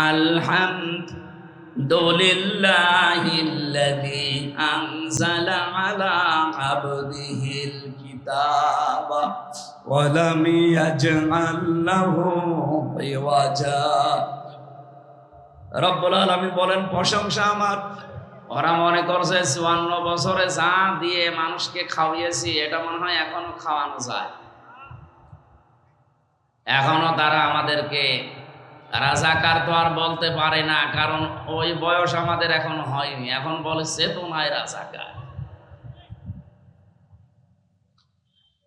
আলহামদুলিল্লাহিল্লাযী আনজালা আলা আবদিহিল কিতাবা ওয়া লাম ইয়াজআল লাহু ইওয়াজা। রব্বুল আলামিন বলেন, প্রশংসা আমার। ওরা মনে করছে 54 বছরে যা দিয়ে মানুষকে খাওয়িয়েছি এটা মনে হয় এখনো খাওয়ানো যায়। এখনো তারা আমাদেরকে রাজাকার তো আর বলতে পারে না, কারণ ওই বয়স আমাদের এখনো হয়নি। এখন বলে চেতনায় রাজাকার।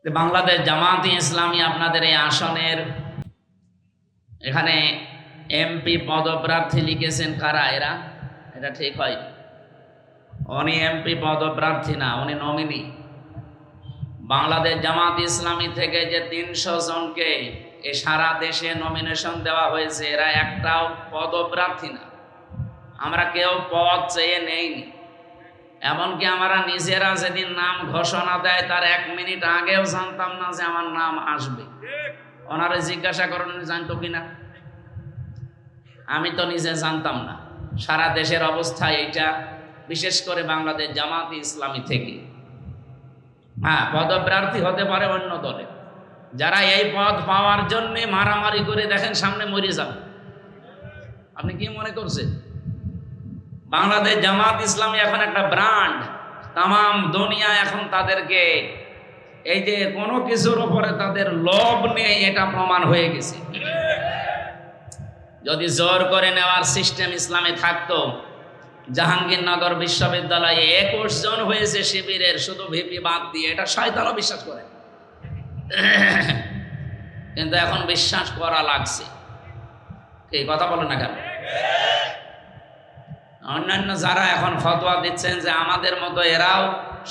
বাংলাদেশ জামায়াতে ইসলামী আপনাদের এই আসনের এখানে এমপি পদপ্রার্থী লিখেছেন কারা? এরা, এটা ঠিক হয়। উনি এমপি পদপ্রার্থী না, উনি নমিনি। বাংলাদেশ জামায়াতে ইসলামী থেকে যে 300 জনকে এ সারা দেশে নমিনেশন দেওয়া হয়েছে, এরা একটাও পদপ্রার্থী না। আমরা কেউ পদ চেয়ে নেইনি। এমনকি আমরা নিজেরা যেদিন নাম ঘোষণা দেয় তার 1 মিনিট আগেও জানতাম না যে আমার নাম আসবে। ওনারা জিজ্ঞাসা করেন জানতো কিনা, আমি তো নিজে জানতাম না। সারা দেশের অবস্থা এইটা, বিশেষ করে বাংলাদেশ জামায়াতে ইসলামী থেকে। হ্যাঁ, পদপ্রার্থী হতে পারে অন্য দলে, যারা এই পদ পাওয়ার জন্য মারামারি করে দেখেন সামনে মরে যাবে। আপনি কি মনে করছেন বাংলাদেশ জামাত ইসলামী এখন একটা ব্র্যান্ড? তাম দুনিয়া এখন তাদেরকে এই যে কোনো কিছুর উপরে তাদের লোভ নেই, এটা প্রমাণ হয়ে গেছে। যদি জোর করে নেওয়ার সিস্টেম ইসলামে থাকতো, জাহাঙ্গীরনগর বিশ্ববিদ্যালয়ে 21 জন হয়েছে শিবিরের, শুধু ভিপি বাদ দিয়ে। এটা শয়তানও বিশ্বাস করে, কিন্তু এখন বিশ্বাস করা লাগছে। এই কথা বলে না কেন? অন্যান্য যারা এখন ফতোয়া দিচ্ছেন যে আমাদের মতো এরাও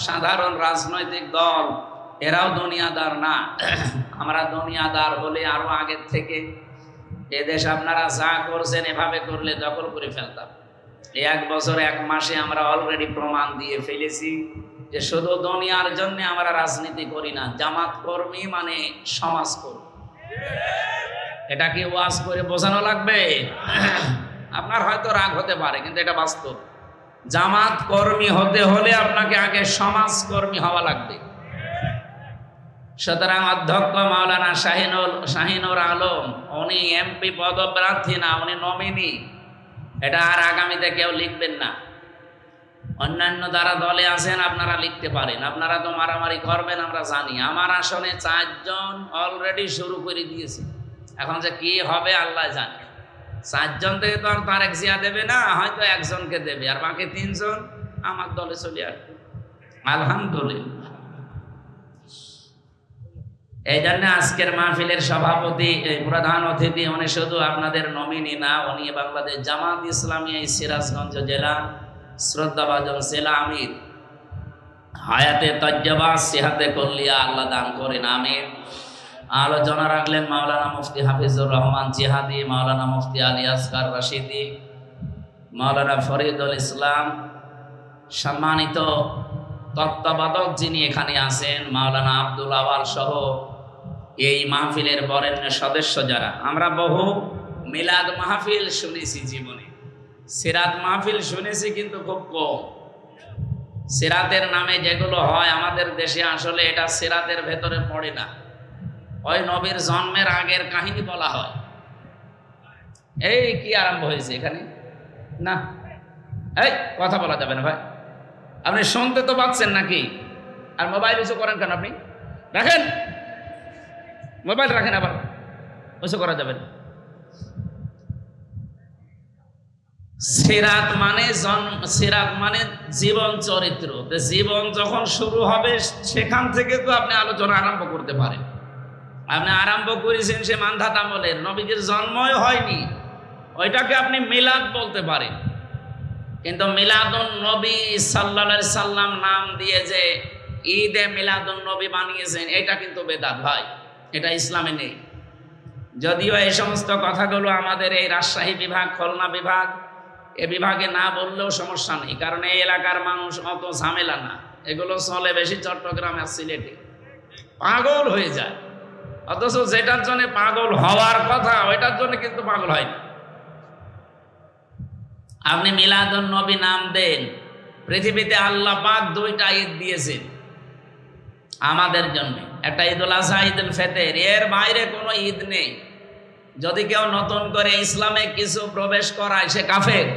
সাধারণ রাজনৈতিক দল, এরাও দুনিয়াদার না, আমরা দুনিয়াদার হলে আরো আগের থেকে এদেশ আপনারা যা করছেন এভাবে করলে দখল করে ফেলতাম। এই 1 বছর 1 মাসে আমরা অলরেডি প্রমাণ দিয়ে ফেলেছি যে শুধু দুনিয়ার জন্য আমরা রাজনীতি করি না, জামাত কর্মী মানে সমাজ কর্মী। এটা কি ওয়াজ করে বোঝানো লাগবে? আপনার হয়তো রাগ হতে পারে, কিন্তু এটা বাস্তব। জামাত কর্মী হতে হলে আপনাকে আগে সমাজ কর্মী হওয়া লাগবে। সুতরাং অধ্যক্ষ মাওলানা শাহিনুর আলম উনি এমপি পদপ্রার্থী না, উনি নমিনি। এটা আর আগামীতে কেউ লিখবেন না। অন্যান্য যারা দলে আছেন আপনারা লিখতে পারেন, আপনারা তো মারামারি করবেন আমরা জানি। আমার আসনে 4 জন অলরেডি শুরু করে দিয়েছে, এখন যে কি হবে আল্লাহ জানে। 4 জন থেকে তো আর তারেক জিয়া দেবে না, হয়তো 1 জনকে দেবে, আর বাকি 3 জন আমার দলে চলে আসবে। আলহামদুলিল্লাহ। এই জন্য আজকের মাহফিলের সভাপতি, প্রধান অতিথি উনি শুধু আপনাদের নমিনি না, উনি বাংলাদেশ জামাত ইসলামী এই সিরাজগঞ্জ জেলা শ্রদ্ধাভাজন জেলা আমির। হায়াতে তজ্জবা সিহাতে কল্লিয়া আল্লাহ দান করেন, আমিন। আলোচনা রাখলেন মাওলানা মুফতি হাফিজুর রহমান জিহাদি, মাওলানা মুফতি আলী আসগার রশিদি, মাওলানা ফরিদুল ইসলাম। সম্মানিত তত্ত্বাবধায়ক যিনি এখানে আছেন মাওলানা আব্দুল আওয়াল সহ এই মাহফিলের বরেণ্য সদস্য যারা। আমরা বহু মিলাদ মাহফিল শুনেছি জীবনে, সিরাত মাহফিল শুনেছি কিন্তু খুব কম। সিরাতের নামে যেগুলো হয় আমাদের দেশে, আসলে এটা সিরাতের ভেতরে পড়ে না। ওই নবীর জন্মের আগের কাহিনী বলা হয়। এই কি আরম্ভ হয়েছে এখানে? না, এই কথা বলা যাবে না ভাই। আপনি শুনতে তো পাচ্ছেন নাকি? আর মোবাইল ইউজ করেন কেন? আপনি রাখেন, মোবাইল রাখেন, আবার ইউজ করা যাবে না। সিরাত মানে জীবন চরিত্র। জীবন যখন শুরু হবে সেখান থেকে তো আপনি আলোচনা আরম্ভ করতে পারেন। আপনি আরম্ভ করেছেন সে মান্ধাত আমলের, নবীজির জন্মই হয়নি, ওইটাকে আপনি মিলাদ বলতে পারেন। কিন্তু মিলাদুন নবী সাল্লাল্লাহু আলাইহি সাল্লাম নাম দিয়ে যে ঈদে মিলাদুন নবী বানিয়েছেন, এটা কিন্তু বেদাত ভাই, এটা ইসলামে নেই। যদিও এই সমস্ত কথাগুলো আমাদের এই রাজশাহী বিভাগ, খুলনা বিভাগ, এ বিভাগে না বললেও সমস্যা নেই, কারণ এই এলাকার মানুষ অত ঝামেলা না। এগুলো চলে বেশি চট্টগ্রাম আর সিলেটে, পাগল হয়ে যায়। অথচ যেটার জন্য পাগল হওয়ার কথা ওইটার জন্য কিন্তু পাগল হয় না। আপনি মিলাদুন নবী নাম দেন। পৃথিবীতে আল্লাহ পাক দুইটা ঈদ দিয়েছেন আমাদের জন্য, একটা ঈদুল আজহা, ঈদুল ফিতর, এর বাইরে কোনো ঈদ নেই। যদি কেউ নতুন করে ইসলামে কিছু প্রবেশ করায় সে কাফের।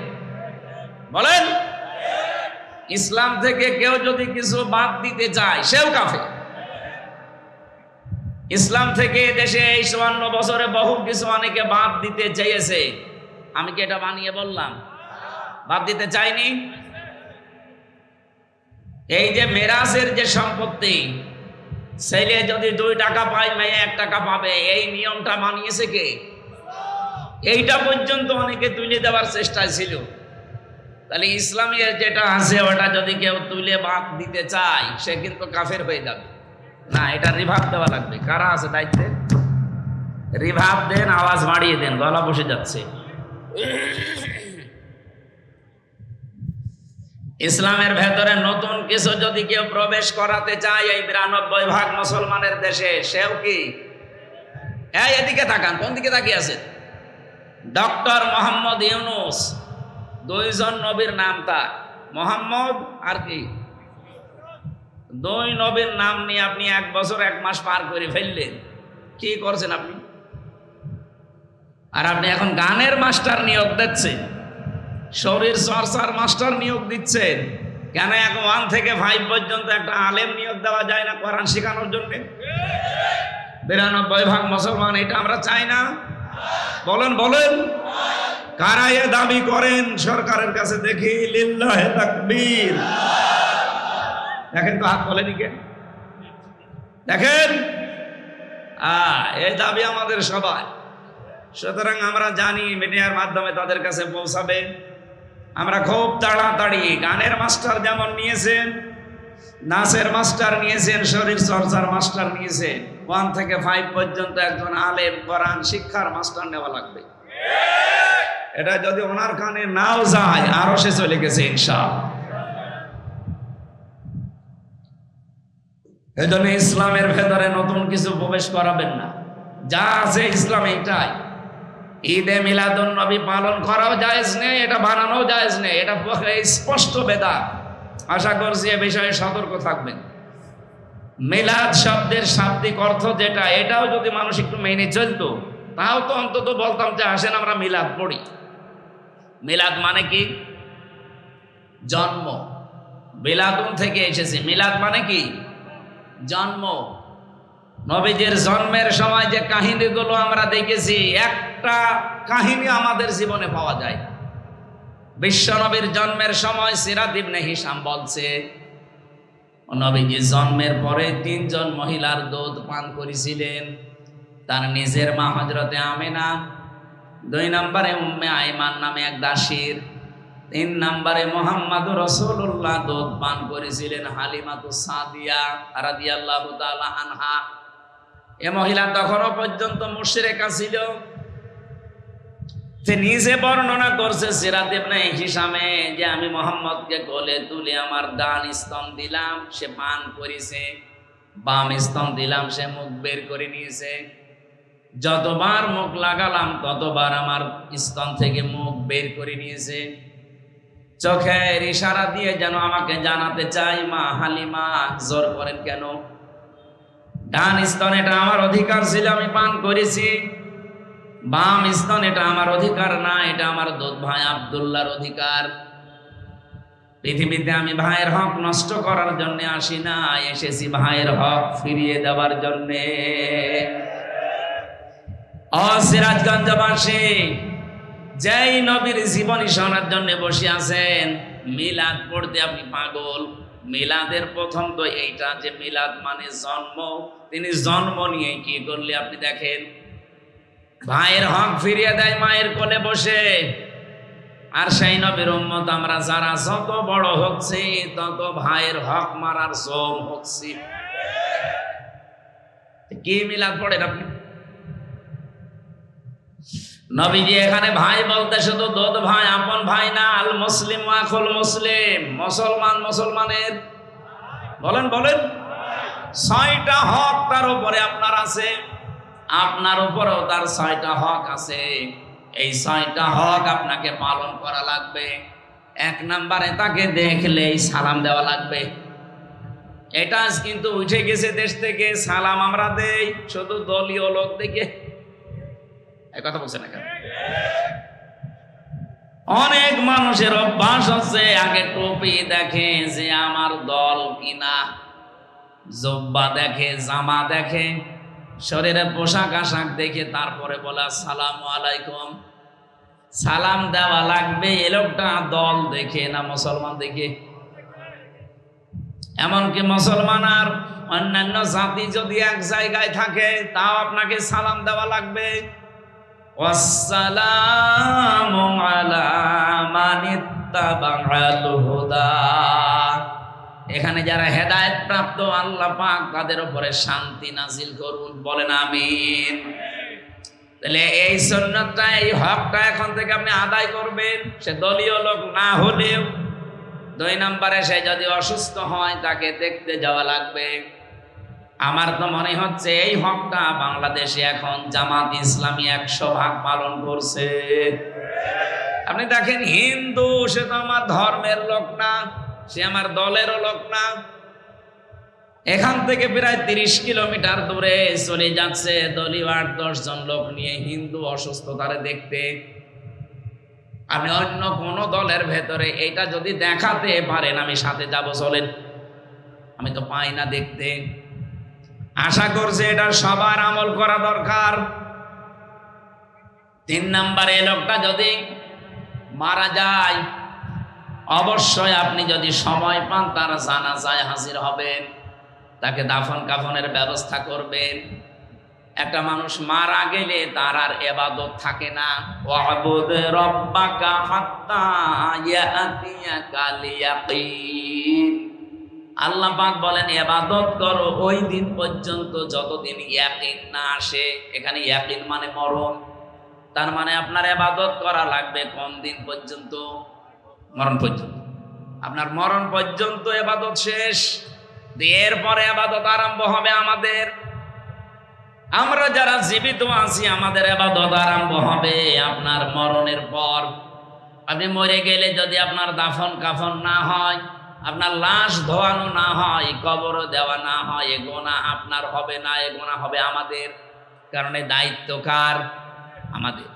বলেন, ইসলাম থেকে কেউ যদি কিছু বাদ দিতে চায় সেও কাফের। ইসলাম থেকে দেশে এই ৫৪ বছরে বহু কিছু অনেকে বাদ দিতে চেয়েছে। আমি কি এটা বানিয়ে বললাম? বাদ দিতে চাইনি। এই যে মেরাজের যে সম্পত্তি, ছেলে যদি 2 টাকা পায় মেয়ে 1 টাকা পাবে, এই নিয়মটা বানিয়েছে কে? এইটা পর্যন্ত অনেকে তুলে দেওয়ার চেষ্টা ছিল। তাহলে ইসলামের যেটা আছে ওটা যদি কেউ তুলে বাদ দিতে চায় সে কিন্তু কাফের হয়ে যাবে। না, এটা রিভাব দেওয়া লাগবে। কারা আছে দায়িত্বে? রিভাব দেন, আওয়াজ বাড়িয়ে দেন, গলা বসে যাচ্ছে। ইসলামের ভেতরে নতুন কিছু যদি কেউ প্রবেশ করাতে চায় এই ৯২% মুসলমানের দেশে, সেও কি? এদিকে তাকান, কোন দিকে তাকিয়ে আছেন? ডক্টর মোহাম্মদ ইউনূস, 2 জন নবীর নাম তার, মোহাম্মদ আর কি, 2 নবীর নাম নিয়ে আপনি 1 বছর 1 মাস পার করে ফেললেন। কি করছেন আপনি? আর আপনি এখন গানের মাস্টার নিয়োগ দিচ্ছেন, শরীর চর্চার মাস্টার নিয়োগ দিচ্ছেন। কেন এখন 1 থেকে 5 পর্যন্ত একটা আলেম নিয়োগ দেওয়া যায় না কোরআন শেখানোর জন্য? ৯২% মুসলমান এটা আমরা চাই না। বলেন বলেন, কারা এ দাবি করেন সরকারের কাছে? দেখি, লিল্লাহে তাকবীর। দেখেন তো, হাত বলেনি কে? দেখেন, এই দাবি আমাদের সবাই। সুতরাং আমরা জানি মিডিয়ার মাধ্যমে তাদের কাছে পৌঁছাবে। আমরা খুব তাড়াতাড়ি গানের মাস্টার যেমন নিয়েছেন, নাচের মাস্টার নিয়েছেন, শরীর চর্চার মাস্টার নিয়েছেন, 1 থেকে 5 পর্যন্ত একজন আলেম কোরআন শিক্ষার মাস্টার নেওয়া লাগবে। এটা যদি ওনার কানে নাও যায় আরো সে চলে গেছে ইনশাআল্লাহ। এই জন্য ইসলামের ভেতরে নতুন কিছু প্রবেশ করাবেন না, যা আছে ইসলাম এইটাই। ঈদে মিলাদুন নবী পালন করাও জায়েজ নেই, এটা বানানো জায়েজ নেই, এটা স্পষ্ট বেদাত। আশা করছি এ বিষয়ে সতর্ক থাকবেন। মিলাদ শব্দের শাব্দিক অর্থ যেটা, এটাও যদি মানুষ একটু মেনে চলতো তাও তো অন্তত বলতাম যে আসেন আমরা মিলাদ পড়ি। মিলাদ মানে কি? জন্ম। মিলাদুন থেকে এসেছে। মিলাদ মানে কি? জন্ম। নবীজির জন্মের সময় যে কাহিনীগুলো আমরা দেখেছি, একটা কাহিনী আমাদের জীবনে পাওয়া যায়। বিশ্ব নবীর জন্মের সময় সিরাত ইবনে হিশাম বলছে, নবীজি জন্মের পরে 3 জন মহিলার দুধ পান করেছিলেন। তার নিজের মা হযরতে আমেনা, 2 নম্বরে উম্মে আইমান নামে এক দাসীর, 3 নম্বরে মুহাম্মদুর রাসূলুল্লাহ দুধ পান করেছিলেন হালিমাতুস সাদিয়া রাদিয়াল্লাহু তাআলা আনহা। এ মহিলা তখনও পর্যন্ত মুশরিকা ছিল। সে নিজে বর্ণনা করছে সিরাত ইবনে হিশামে যে আমি মুহাম্মদকে কোলে তুলে আমার ডান স্তন দিলাম, সে পান করেছে, বাম স্তন দিলাম, সে মুখ বের করে নিয়েছে। যতবার মুখ লাগালাম ততবার আমার স্তন থেকে মুখ বের করে নিয়েছে। চোখের ইশারা দিয়ে যেন আমাকে জানাতে চাই, মা হালিমা জোর করেন কেন? ডান স্তন এটা আমার অধিকার ছিল, আমি পান করেছি। বাম স্তন এটা আমার অধিকার না, এটা আমার দুধ ভাই আব্দুল্লাহর অধিকার। পৃথিবীতে আমি ভাইয়ের হক নষ্ট করার জন্য আসি না, এসেছি ভাইয়ের হক ফিরিয়ে দেওয়ার জন্যে। সিরাজগঞ্জবাসী, যেই নবীর জীবনী শোনার জন্য বসে আছেন, মিলাদ পড়তে আপনি পাগল। মিলাদের প্রথম তো এইটা যে মিলাদ মানে জন্ম। তিনি জন্ম নিয়ে কি করলে আপনি দেখেন, ভাইয়ের হক ফিরিয়ে দেয় মায়ের কোলে বসে। আর সেই নবীর উম্মত আমরা যারা যত বড় হচ্ছে তত ভাইয়ের হক মারার জম হচ্ছে। কি মিলাদ পড়েন আপনি? নবীজি এখানে ভাই বলতে শুধু দুধ ভাই, আপন ভাই না। আল মুসলিম আখুল মুসলিম, মুসলমান মুসলমানের, বলেন বলেন, 6টা হক তার উপরে আপনার আছে, আপনার উপরেও তার 6টা হক আছে। এই 6টা হক আপনাকে পালন করা লাগবে। 1 নম্বরে তাকে দেখলেই সালাম দেওয়া লাগবে। এটা কিন্তু উঠে গেছে দেশ থেকে, সালাম আমরা দেই শুধু দলীয় লোক দেখে। এই কথা বলছে না কেন? অনেক মানুষের অভ্যাস হচ্ছে আগে টুপি দেখে যে আমার দল কিনা, জব্বা দেখে, জামা দেখে, শরীরে পোশাক আশাক দেখে তারপরে বলে আসসালামু আলাইকুম। সালাম দেওয়া লাগবে এ লোকটা দল দেখে না মুসলমান দেখে। এমনকি মুসলমান আর অন্যান্য জাতি যদি এক জায়গায় থাকে তাও আপনাকে সালাম দেওয়া লাগবে। ওয়াসসালামু আলা মানিত্তাবা'আল হুদা। এখানে যারা হেদায়েত প্রাপ্ত আল্লাহ পাক তাদের উপরে শান্তি নাজিল করুন, বলেন আমিন। তাহলে এই সুন্নাতটা, এই হকটা এখন থেকে আপনি আদায় করবেন, সে দলীয় লোক না হলেও। 2 নম্বরে সে যদি অসুস্থ হয় তাকে দেখতে যাওয়া লাগবে। আমার তো মনে হচ্ছে এই হকটা বাংলাদেশে এখন জামাত ইসলামী 100% পালন করছে। আপনি দেখেন, হিন্দু সে তো আমার ধর্মের লোক না, সে আমার দলেরও লোক না। এখান থেকে প্রায় 30 কিলোমিটার দূরে চলে যাচ্ছে দলীয় 8-10 জন লোক নিয়ে হিন্দু অসুস্থ তারে দেখতে। আপনি অন্য কোন দলের ভেতরে এটা যদি দেখাতে পারেন আমি সাথে যাব, চলেন। আমি তো পাই না দেখতে। আশা করছি এটা সবার আমল করা দরকার। 3 নম্বরে লোকটা যদি মারা যায়, অবশ্যই আপনি যদি সময় পান তার জানাজায় হাজির হবেন, তাকে দাফন কাফনের ব্যবস্থা করবেন। একটা মানুষ মারা গেলে তার আর ইবাদত থাকে না। ওয়াবুদ রাব্বাকা হাত্তা ইয়াতিয়াকাল ইয়াকিন। আল্লাহ পাক বলেন ইবাদত করো ওই দিন পর্যন্ত যতদিন ইয়াকিন না আসে। এখানে ইয়াকিন মানে মরণ। তার মানে আপনার ইবাদত করা লাগবে কোন দিন পর্যন্ত? মরণ পর্যন্ত। আপনার মরণ পর্যন্ত ইবাদত শেষ, এরপরে ইবাদত আরম্ভ হবে আমাদের। আমরা যারা জীবিত আছি আমাদের ইবাদত আরম্ভ হবে আপনার মরণের পর। আপনি মরে গেলে যদি আপনার দাফন কাফন না হয়, আপনার লাশ ধোয়ানো না হয়, কবর দেওয়া না হয়, এ গুনাহ আপনার হবে না, এ গুনাহ হবে আমাদের। কারণ এই দায়িত্ব কার? আমাদের।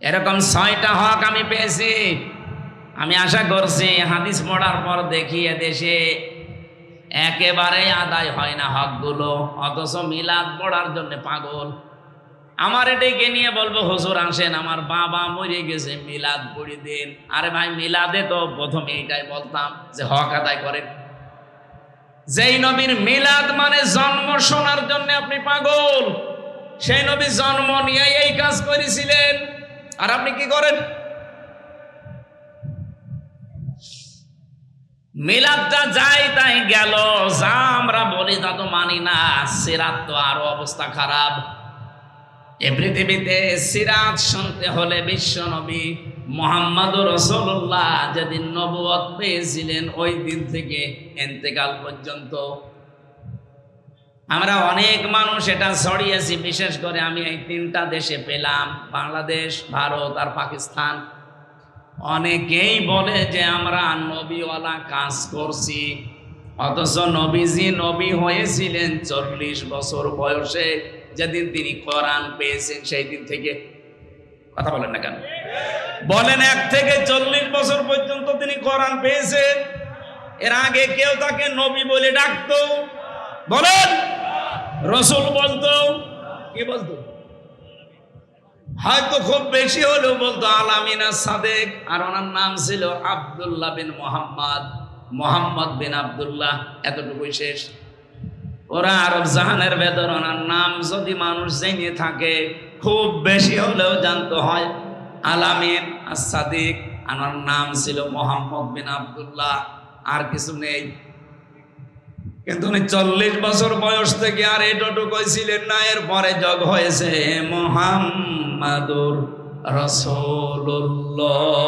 এরকম 6টা হক আমি পেয়েছি। আমি আশা করছি হাদিস পড়ার পর দেখি এদেশে একেবারেই আদায় হয় না হকগুলো, অথচ মিলাদ পড়ার জন্য পাগল। আমার এটাকে নিয়ে বলবো হুজুর আসেন আমার বাবা মরে গেছে মিলাদ পড়ি দিন। আরে ভাই, মিলাদে তো প্রথমে এইটাই বলতাম যে হক আদায় করেন। যেই নবীর মিলাদ মানে জন্ম শোনার জন্য আপনি পাগল, সেই নবী জন্ম নিয়ে এই কাজ করেছিলেন, আর আপনি কি করেন? মিলাদটা যাই তাই গেল, যা আমরা বলি তা তো মানি না। সিরাত তো আরো অবস্থা খারাপ। এ পৃথিবীতে সিরাত শুনতে হলে বিশ্ব নবী মুহাম্মদুর রাসূলুল্লাহ যেদিন নবুয়ত পেয়েছিলেন ওই দিন থেকে ইন্তেকাল পর্যন্ত আমরা অনেক মানুষ এটা ছড়িয়েছি। বিশেষ করে আমি এই 3টা দেশে পেলাম, বাংলাদেশ, ভারত আর পাকিস্তান। অনেকেই বলে যে আমরা নবীওয়ালা কাজ করছি, অথচ নবীজি নবী হয়েছিলেন 40 বছর বয়সে, যেদিন তিনি কোরআন পেয়েছেন সেই দিন থেকে। কথা বলেন না কেন? বলেন 1 থেকে 40 বছর পর্যন্ত তিনি কোরআন পেয়েছেন। এর আগে কেউ তাকে নবী বলে ডাকতো? বলেন। রাসূল বলতো? কি বলতো? হয়তো খুব বেশি হলেও বলতো আল-আমিন আস-সাদিক। আর ওনার নাম ছিল আব্দুল্লাহ বিন মোহাম্মদ বিন আব্দুল্লাহ, এতটুকুই শেষ। ওরা আরব জাহানের ভেতর ওনার নাম যদি মানুষ জেনে থাকে খুব বেশি হলেও জানতো হয় আল-আমিন আস-সাদিক, ওনার নাম ছিল মোহাম্মদ বিন আব্দুল্লাহ, আর কিছু নেই। কিন্তু উনি 40 বছর বয়স থেকে আর এতটুকুই ছিলেন না। এরপরে যোগ হয়েছে মুহাম্মাদুর রাসূলুল্লাহ।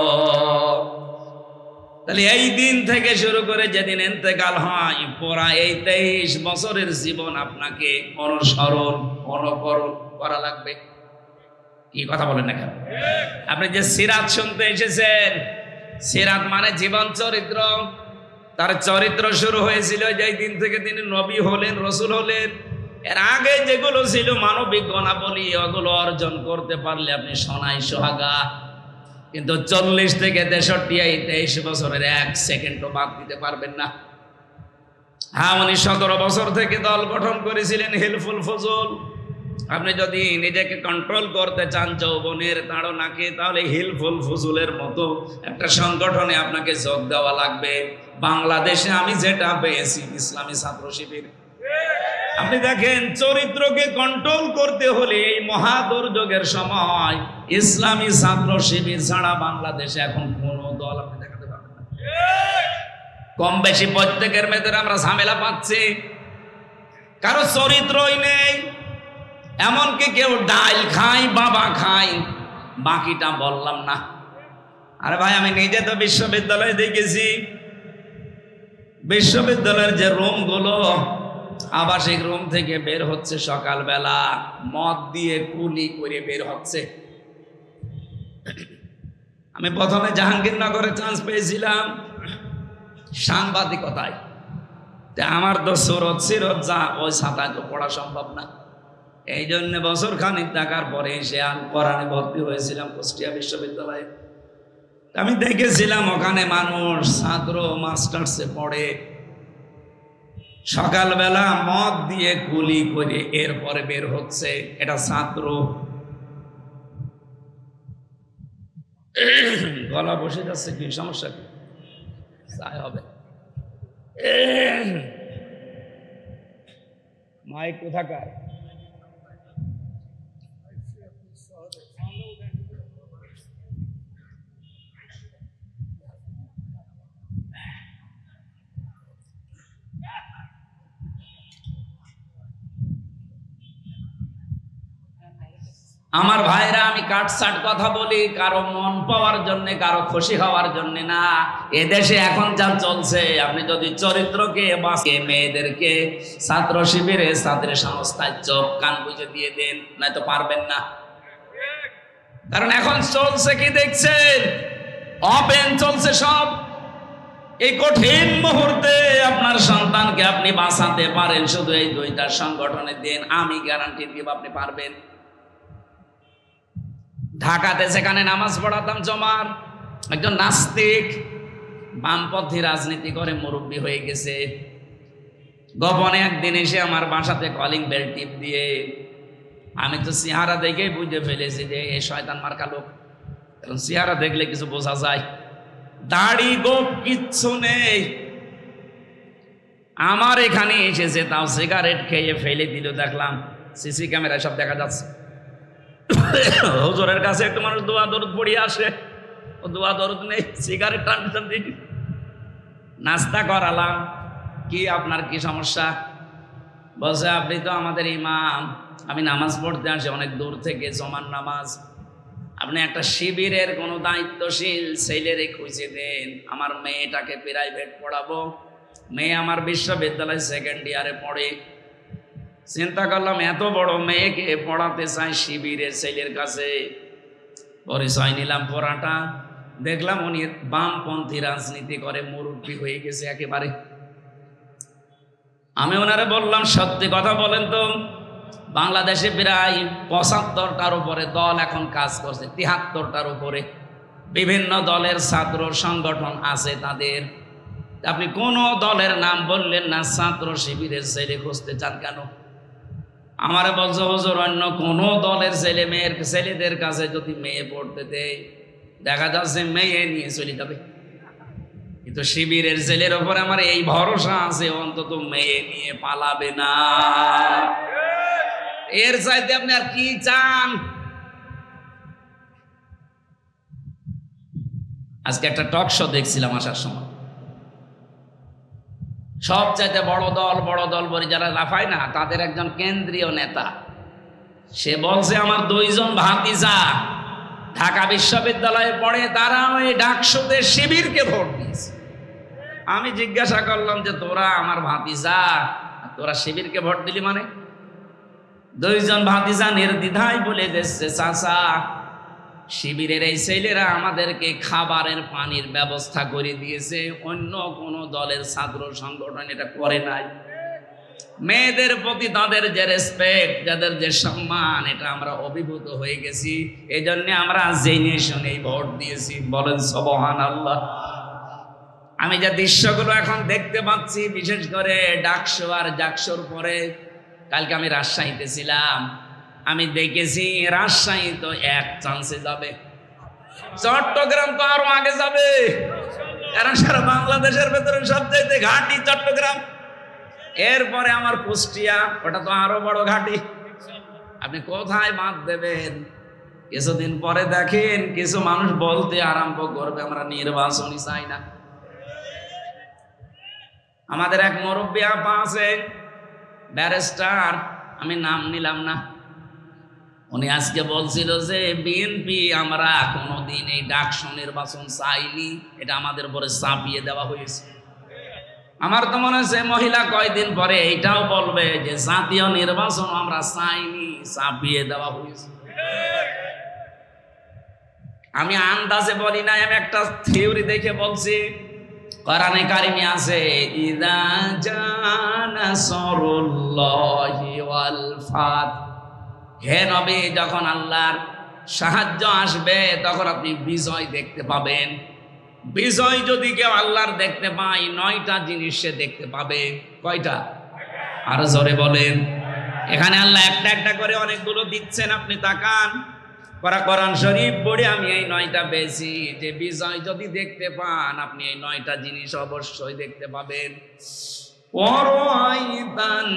তাহলে এই দিন থেকে শুরু করে যেদিন ইন্তেকাল হয় পুরা এই 23 বছরের জীবন আপনাকে অনুসরণ অনুকরণ করা লাগবে। কি কথা বলেন না কেন? আপনি যে সিরাত শুনতে এসেছেন, সিরাত মানে জীবন চরিত্র। তার চরিত্র শুরু হয়েছিল যেই দিন থেকে তিনি নবী হলেন, রসুল হলেন। এর আগে যেগুলো ছিল মানবিক গুণাবলী, ওগুলো অর্জন করতে পারলে আপনি সোনায় সোহাগা। কিন্তু 40 থেকে 63 এই 23 বছরের 1 সেকেন্ডও বাদ দিতে পারবেন না। হ্যাঁ, উনি 17 বছর থেকে দল গঠন করেছিলেন হিলফুল ফজল। আপনি যদি নিজেকে কন্ট্রোল করতে চান যৌবনের তাড়নাকে, তাহলে হিলফুল ফজলের মতো একটা সংগঠনে আপনাকে যোগ দেওয়া লাগবে। বাংলাদেশে আমি যেটা পেয়েছি, ইসলামী ছাত্র শিবির। আপনি দেখেন, চরিত্রকে কন্ট্রোল করতে হলে এই মহা দুর্যোগের সময় ইসলামী ছাত্র শিবির ছাড়া বাংলাদেশে এখন কোন দল আপনি দেখাতে পারবেন না। কম বেশি প্রত্যেকের মেয়েদের আমরা ঝামেলা পাচ্ছি, কারো চরিত্রই নেই। এমনকি কেউ ডাল খাই, বাবা খাই, বাকিটা বললাম না। আরে ভাই, আমি নিজে তো বিশ্ববিদ্যালয়ে দেখেছি, বিশ্ববিদ্যালয়ের যে রুমগুলো, আবাসিক রুম থেকে বের হচ্ছে সকালবেলা মদ দিয়ে কুলি করে বের হচ্ছে। আমি প্রথমে জাহাঙ্গীরনগরে চান্স পেয়েছিলাম সাংবাদিকতায়। আমার তো সুরত সিরত যা, ওই ছাতায় তো পড়া সম্ভব না। এই জন্য বছর খানিক থাকার পরে এসে আল কোরআনে ভর্তি হয়েছিলাম কুষ্টিয়া বিশ্ববিদ্যালয়ে। আমি দেখেছিলাম ওখানে মানুষ ছাত্র মাস্টার্সে পড়ে, সকালবেলা মদ দিয়ে গুলি করে এরপরে বের হচ্ছে। এটা ছাত্র। গলা বসে যাচ্ছে, কি সমস্যা? কি তাই হবে? মাইক কোথাকার? আমার ভাইরা, আমি কাটসাট কথা বলি কারো মন পাওয়ার জন্য, কারো খুশি হওয়ার জন্য না। এদেশে এখন যা চলছে, আপনি যদি চরিত্রকে বাঁচিয়ে মেয়েদেরকে ছাত্র শিবিরে, ছাত্র সংস্থায় চোখ কান বুঝে দিয়ে দেন, নয়তো পারবেন না। কারণ এখন চলছে কি দেখছেন, ওপেন চলছে সব। এই কঠিন মুহূর্তে আপনার সন্তানকে আপনি বাঁচাতে পারেন শুধু এই 2টা সংগঠনে দেন, আমি গ্যারান্টি দিব আপনি পারবেন। ঢাকাতে সেখানে নামাজ পড়াতাম জমার, একজন নাস্তিক বামপন্থী রাজনীতি করে মুরব্বী হয়ে গেছে। গোপনে একদিন এসে আমার বাসাতে কলিং বেল টিপ দিয়ে, আমি তো চেহারা দেখেই বুঝে ফেলেছি যে এই শয়তান মার্কা লোক। কারণ চেহারা দেখলে কিছু বোঝা যায়, দাড়ি গোপ কিচ্ছু নেই। আমার এখানে এসেছে, তাও সিগারেট খেয়ে ফেলে দিল। দেখলাম সিসি ক্যামেরায় সব দেখা যাচ্ছে। হুজুরের কাছে একটু মানুষ দোয়া দরুদ পড়িয়ে আসে, ও দোয়া দরুদ নেই, সিগারেট টানতে দিই। নাস্তা করালাম, কি আপনার কি সমস্যা? বলছে আপনি তো আমাদের ইমাম, আমি নামাজ পড়তে আসি অনেক দূর থেকে, জমান নামাজ। আপনি একটা শিবিরের কোনো দায়িত্বশীল ছেলেরে খুঁজে দেন, আমার মেয়েটাকে প্রাইভেট পড়াবো। মেয়ে আমার বিশ্ববিদ্যালয় 2nd ইয়ারে পড়ে। চিন্তা করলাম এত বড় মেয়েকে পড়াতে চাই শিবিরের ছেলের কাছে। পরিচয় নিলাম পড়াটা, দেখলাম উনি বামপন্থী রাজনীতি করে, মুরব্বী হয়ে গেছে একেবারে। আমি ওনারে বললাম, সত্যি কথা বলেন তো, বাংলাদেশে প্রায় 75টার উপরে দল এখন কাজ করছে, 73টার উপরে বিভিন্ন দলের ছাত্র সংগঠন আছে তাদের। আপনি কোন দলের নাম বললেন না, ছাত্র শিবিরের ছেলে খুঁজতে চান কেন? আমার বলছে হুজুর, অন্য কোন দলের ছেলে মেয়ের ছেলেদের কাছে যদি মেয়ে পড়তে দেয়, দেখা যাচ্ছে মেয়ে নিয়ে চলে যাবে। কিন্তু শিবিরের ছেলের উপরে আমার এই ভরসা আছে, অন্তত মেয়ে নিয়ে পালাবে না। এর চাইতে আপনি আর কি চান? আজকে একটা টক শো দেখছিলাম আসার সময়, সবচাইতে বড় দল বলে যারা লাফায় না, তাদের একজন কেন্দ্রীয় নেতা, সে বলছে আমার 2 জন ভাতিজা ঢাকা বিশ্ববিদ্যালয়ে পড়ে, তারা ওই ডাকসুতে শিবিরকে ভোট দিয়েছে। আমি জিজ্ঞাসা করলাম যে তোরা আমার ভাতিজা, তোরা শিবিরকে ভোট দিলি মানে? দুইজন ভাতিজা নির্দ্বিধায় বলে গেছে, চাচা শিবিরের এই ছেলেরা আমাদেরকে খাবারের পানির ব্যবস্থা করে দিয়েছে, অন্য কোন দলের ছাত্র সংগঠন এটা করে নাই। মেয়েদের প্রতি তাদের যে রেসপেক্ট, যাদের যে সম্মান, এটা আমরা অভিভূত হয়ে গেছি। এই জন্য আমরা জেনে শুনেই ভোট দিয়েছি। বলেন সুবহানাল্লাহ। আমি যে দৃশ্যগুলো এখন দেখতে পাচ্ছি, বিশেষ করে ডাকসু আর জাকসুর পরে, কালকে আমি রাজশাহীতে ছিলাম, আমি দেখেছি রাজশাহী তো এক চান্সে যাবে, চট্টগ্রাম তো আরো আগে যাবে, কারণ সারা বাংলাদেশের ভেতরে সবচাইতে ঘাঁটি চট্টগ্রাম। এরপরে আমার কুষ্টিয়া, ওটা তো আরো বড় ঘাঁটি। আপনি কোথায় বাদ দেবেন? কিছুদিন পরে দেখেন কিছু মানুষ বলতে আরম্ভ করবে আমরা নির্বাচনই চাই না। আমাদের এক মুরব্বী আপা আছে, ব্যারিস্টার, আমি নাম নিলাম না, উনি আজকে বলছিল যে বিএনপি আমরা কোনোদিন এই ডাকসু নির্বাচন চাইনি, এটা আমাদের উপরে চাপিয়ে দেওয়া হয়েছে। আমার তো মনে হচ্ছে মহিলা কয়দিন পরে এইটাও বলবে যে জাতীয় নির্বাচন আমরা চাইনি, চাপিয়ে দেওয়া হয়েছে। আমি আন্দাজে বলি নাই, আমি একটা থিওরি দেখে বলছি। কোরআনে কারিমে আছে, ইযা জানাসরুল্লাহি ওয়াল ফাত, হে নবী যখন আল্লাহর সাহায্য আসবে তখন আপনি বিজয় দেখতে পাবেন। বিজয় যদি কেউ আল্লাহর দেখতে পায়, 9টা জিনিস সে দেখতে পাবে। কয়টা? আরো জোরে বলেন। এখানে আল্লাহ একটা একটা করে অনেকগুলো দিচ্ছেন, আপনি তাকান। কোরআন শরীফ পড়ে আমি এই 9টা পেয়েছি, যে বিজয় যদি দেখতে পান আপনি এই 9টা জিনিস অবশ্যই দেখতে পাবেন। ওয়ারাইতান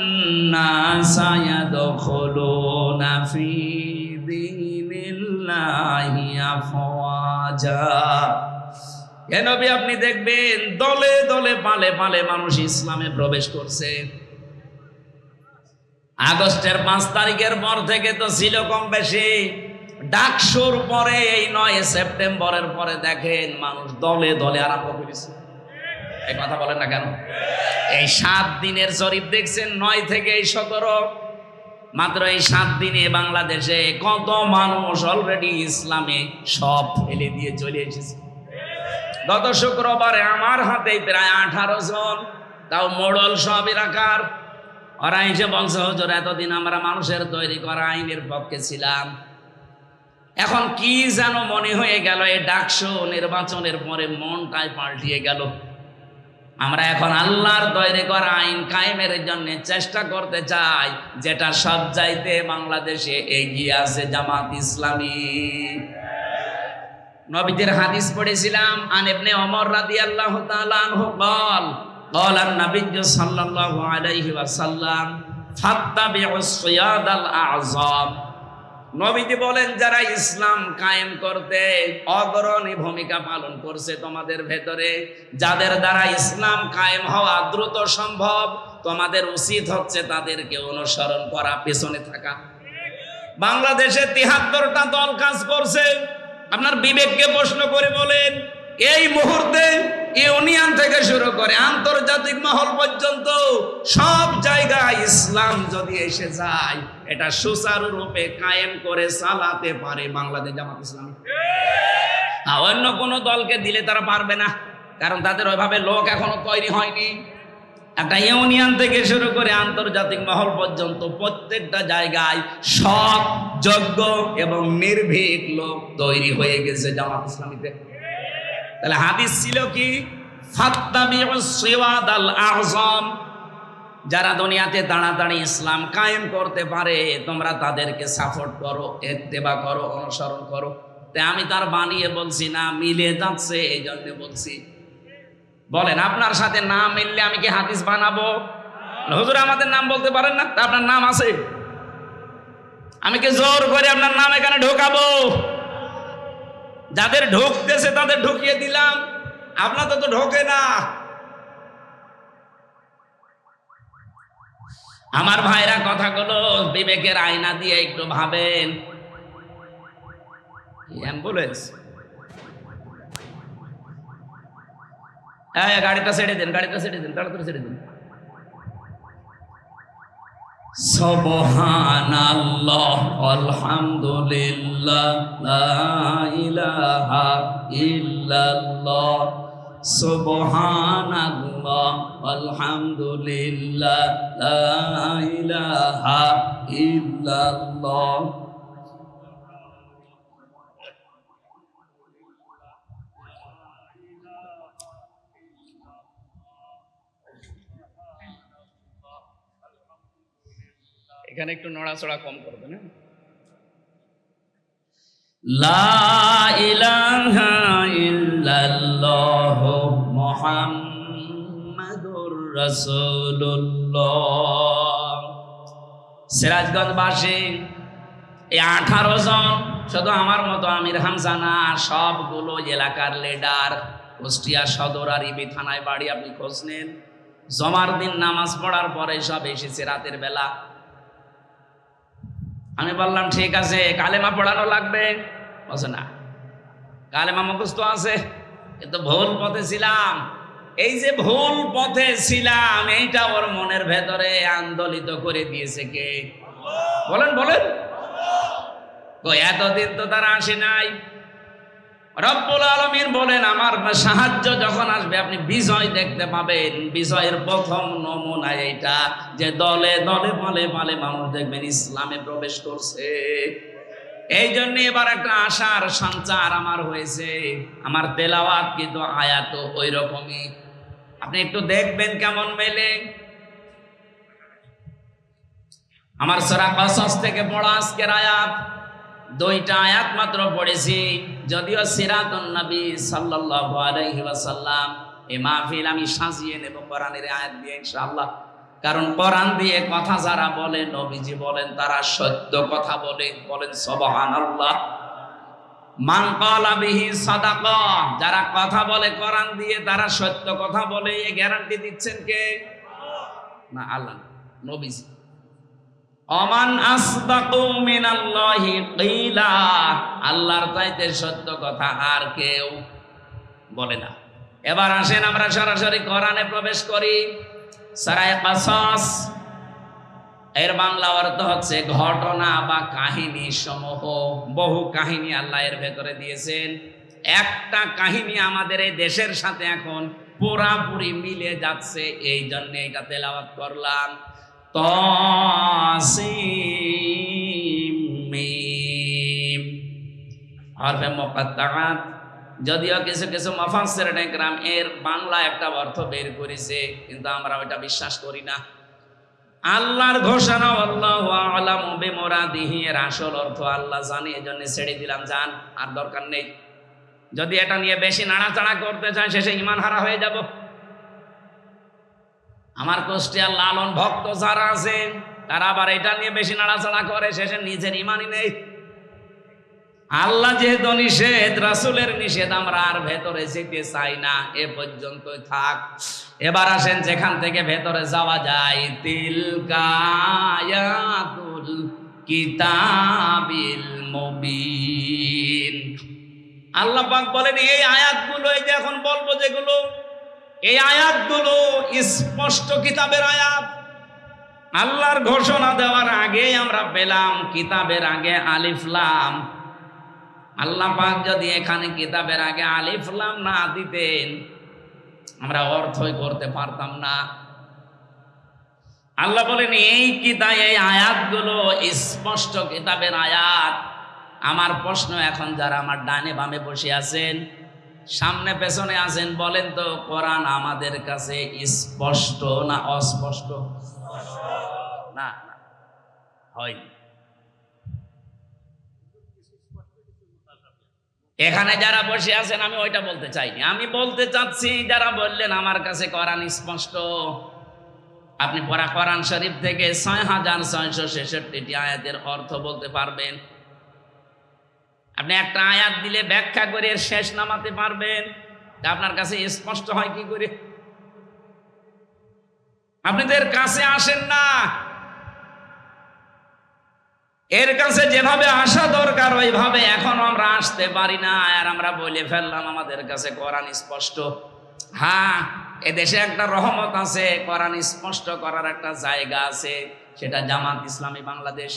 নাসা ইয়াদখুলুনা ফি দীনিল্লাহি আফওয়াজা, হে নবী আপনি দেখবেন দলে দলে পালে পালে মানুষ ইসলামে প্রবেশ করছে। আগস্টের 5 তারিখের পর থেকে তো ছিল কম বেশি, ডাকসুর পরে এই 9 সেপ্টেম্বরের পরে দেখেন মানুষ দলে দলে আরম্ভ করেছে। এই কথা বলেন না কেন? এই 7 দিনের জরিপ দেখছেন, 9 থেকে 17, মাত্র এই 7 দিনে বাংলাদেশে কত মানুষ অলরেডি ইসলামে সব ফেলে দিয়ে চলে এসেছে। গত শুক্রবারে আমার হাতে প্রায় 18 জন, তাও মোড়ল সব এলাকার। ওরা এসে বলছে, হুজুর এতদিন আমরা মানুষের তৈরি করা আইনের পক্ষে ছিলাম, এখন কি যেন মনে হয়ে গেল এই ডাকসু নির্বাচনের পরে মনটাই পাল্টিয়ে গেল। আমরা এখন আল্লাহর তৈরি করা আইন কায়েমের জন্য চেষ্টা করতে চাই, যেটা সব চাইতে বাংলাদেশে এগিয়ে আছে জামাত ইসলামী। নবীদের হাদিস পড়েছিলাম, আন ইবনে ওমর রাদিয়াল্লাহু তাআলা আনহু قال قال النبي صلى الله عليه وسلم فاتبعوا الصياد الاعظم। নবীজি বলেন, যারা ইসলাম কায়েম করতে অগ্রণী ভূমিকা পালন করছে তোমাদের ভেতরে, যাদের দ্বারা ইসলাম কায়েম হওয়া দ্রুত সম্ভব, তোমাদের উচিত হচ্ছে তাদেরকে অনুসরণ করা, পেছনে থাকা। বাংলাদেশে 73টা দল কাজ করছে। আপনার বিবেককে প্রশ্ন করে বলেন, এই মুহূর্তে ইউনিয়ন থেকে শুরু করে আন্তর্জাতিক মহল পর্যন্ত সব জায়গায় ইসলাম যদি এসে যায়, এটা সুচারুরূপে কায়েম করে চালাতে পারে বাংলাদেশ জামাত ইসলামী। অন্য কোন দলকে দিলে তারা পারবে না, কারণ তাদের ওইভাবে লোক এখনো তৈরি হয়নি। একটা ইউনিয়ন থেকে শুরু করে আন্তর্জাতিক মহল পর্যন্ত প্রত্যেকটা জায়গায় সৎ, যোগ্য এবং নির্ভীক লোক তৈরি হয়ে গেছে জামাত ইসলামীতে। তাহলে হাদিস ছিল কি? ফাত্তাবিউস সিওয়াদাল আযম, যারা দুনিয়াতে তাড়াতাড়ি ইসলাম কায়েম করতে পারে তোমরা তাদেরকে সাপোর্ট করো, ইত্তেবা করো, অনুসরণ করো। তাই আমি তার বানিয়ে বলছি না, মিলে যাচ্ছে এই জন্য বলছি। বলেন, আপনার সাথে না মিললে আমি কি হাদিস বানাবো? হুজুর আমাদের নাম বলতে পারেন না, তা আপনার নাম আছে, আমি কি জোর করে আপনার নাম এখানে ঢোকাবো? যাদের ঢুকতেছে তাদের ঢুকিয়ে দিলাম, আপনার তো ঢোকে না। আমার ভাইরা কথাগুলো বিবেকের আয়না দিয়ে একটু ভাবেন। অ্যাম্বুলেন্স, গাড়িটা ছেড়ে দিন, গাড়িটা ছেড়ে দিন, তাড়াতাড়ি ছেড়ে দিন। সুবহানাল্লাহ আলহামদুলিল্লাহ লা ইলাহা ইল্লাল্লাহ সুবহানাল্লাহ আলহামদুলিল্লাহ লা ইলাহা ইল্লাল্লাহ। এখানে একটু নড়াচড়া কম করবেন। লা ইলাহা ইল্লাল্লাহ মুহাম্মাদুর রাসূলুল্লাহ। সিরাজগঞ্জবাসী এই 18 জন, শুধু আমার মতো আমির হামজা না, সবগুলো এলাকার লিডার। কুষ্টিয়া সদর আর ইবি থানায় বাড়ি, আপনি খোঁজ নেন। জমার দিন নামাজ পড়ার পরে সব এসেছে রাতের বেলা। আমি বললাম ঠিক আছে, কালেমা পড়ানো লাগবে। বলছে না, কালেমা মুখস্থ আছে, কিন্তু ভুল পথে ছিলাম। এই যে ভুল পথে ছিলাম, এইটা ওর মনের ভেতরে আন্দোলিত করে দিয়েছে কে? বলেন বলেন। তো এতদিন তো তারা আসে নাই। রব্বুল আলামিন বলেন, আমার সাহায্য যখন আসবে আপনি বিজয় দেখতে পাবেন। বিজয়ের প্রথম নমুনা এইটা যে দলে দলে পালে পালে মানুষ দেখবেন ইসলামে প্রবেশ করছে। এই জন্য এবার একটা আশার সঞ্চার আমার হয়েছে। আমার তেলাওয়াত কিন্তু আয়াত ওই রকমই, আপনি একটু দেখবেন কেমন মেলে। আমার সূরা কসস থেকে পড়া আজকের আয়াত, 2টা আয়াত মাত্র পড়েছি। যদিও সিরাতুন নবী সাল্লাল্লাহু আলাইহি ওয়াসাল্লাম এই মাহফিল আমি সাজিয়ে নেব কোরআনের আয়াত দিয়ে ইনশাআল্লাহ। কারণ কোরআন দিয়ে কথা যারা বলে, নবীজি বলেন তারা সত্য কথা বলে। বলেন সুবহানাল্লাহ। মান ক্বালা বিহি সাদাকা, যারা কথা বলে কোরআন দিয়ে তারা সত্য কথা বলে। এই গ্যারান্টি দিচ্ছেন কে? না, আল্লাহ, নবীজি। অমান আসদাকু মিনাল্লাহি কিলা, আল্লাহর চাইতে সত্য কথা আর কেউ বলে না। এবার আসেন আমরা সরাসরি কোরআনে প্রবেশ করি। সূরা কসস এর বাংলা অর্থ হচ্ছে ঘটনা বা কাহিনী সমূহ। বহু কাহিনী আল্লাহ এর ভেতরে দিয়েছেন। একটা কাহিনী আমাদের এই দেশের সাথে এখন পুরাপুরি মিলে যাচ্ছে, এই জন্য এটা তেলাওয়াত করলাম। তাসিম মিম হরফে মুকাত্তাআত। যদিও কিছু কিছু মুফাসসিরিনে কেরাম এর বাংলা একটা অর্থ বের করেছে, কিন্তু আমরা ওটা বিশ্বাস করি না। আল্লাহর ঘোষণা আল্লাহু আ'লামু বিমুরাদিহি, এর আসল অর্থ আল্লাহ জানে, এজন্য ছেড়ে দিলাম, জান, আর দরকার নেই। যদি এটা নিয়ে বেশি নাড়াচাড়া করতে চান, শেষে ঈমান হারা হয়ে যাব। আমার কুষ্টিয়ার লালন ভক্ত যারা আছেন, তারা আবার এটা নিয়ে বেশি নাড়াচাড়া করে, শেষে নিজের ঈমানই নেই। আল্লাহ যেহেতু নিষেধ, রাসূলের নিষেধ, আমরা আর ভেতরে যেতে চাই না, এ পর্যন্তই থাক। এবার আসেন যেখান থেকে ভেতরে যাওয়া যায়। তিলকা আয়াতুল কিতাবিল মুবিন। আল্লাহ পাক বলেন এই আয়াতগুলো, এই যে এখন বলবো যেগুলো, এই আয়াতগুলো স্পষ্ট কিতাবের আয়াত। আল্লাহর ঘোষণা দেওয়ার আগে আমরা পেলাম কিতাবের আগে আলিফ লাম। আল্লাহ পাক যদি এখানে কিতাবের আগে আলিফ লাম না দিতেন, আমরা অর্থই করতে পারতাম না। আল্লাহ বলেন এই কিতাব, এই আয়াতগুলো স্পষ্ট কিতাবের আয়াত। আমার প্রশ্ন এখন, যারা আমার ডানে বামে বসে আছেন, সামনে পেছনে আছেন, বলেন তো কোরআন আমাদের কাছে স্পষ্ট না অস্পষ্ট? না, হয়নি। এখানে যারা বসে আছেন, আমি ওইটা বলতে চাইনি, আমি বলতে চাচ্ছি যারা বললেন আমার কাছে কোরআন স্পষ্ট। আপনি পড়া কোরআন শরীফ থেকে ৬৬৬৬টি আয়াতের অর্থ বলতে পারবেন? আপনি একটা আয়াত দিলে ব্যাখ্যা করে এর শেষ নামাতে পারবেন? আপনার কাছে স্পষ্ট হয় কি করে? আপনাদের কাছে আসেন না। এর কাছে যেভাবে আসা দরকার ওইভাবে এখন আমরা আসতে পারি না, আর আমরা বলে ফেললাম আমাদের কাছে কোরআন স্পষ্ট। হ্যাঁ, এদেশে একটা রহমত আছে, কোরআন স্পষ্ট করার একটা জায়গা আছে। সেটা জামাত ইসলামী বাংলাদেশ।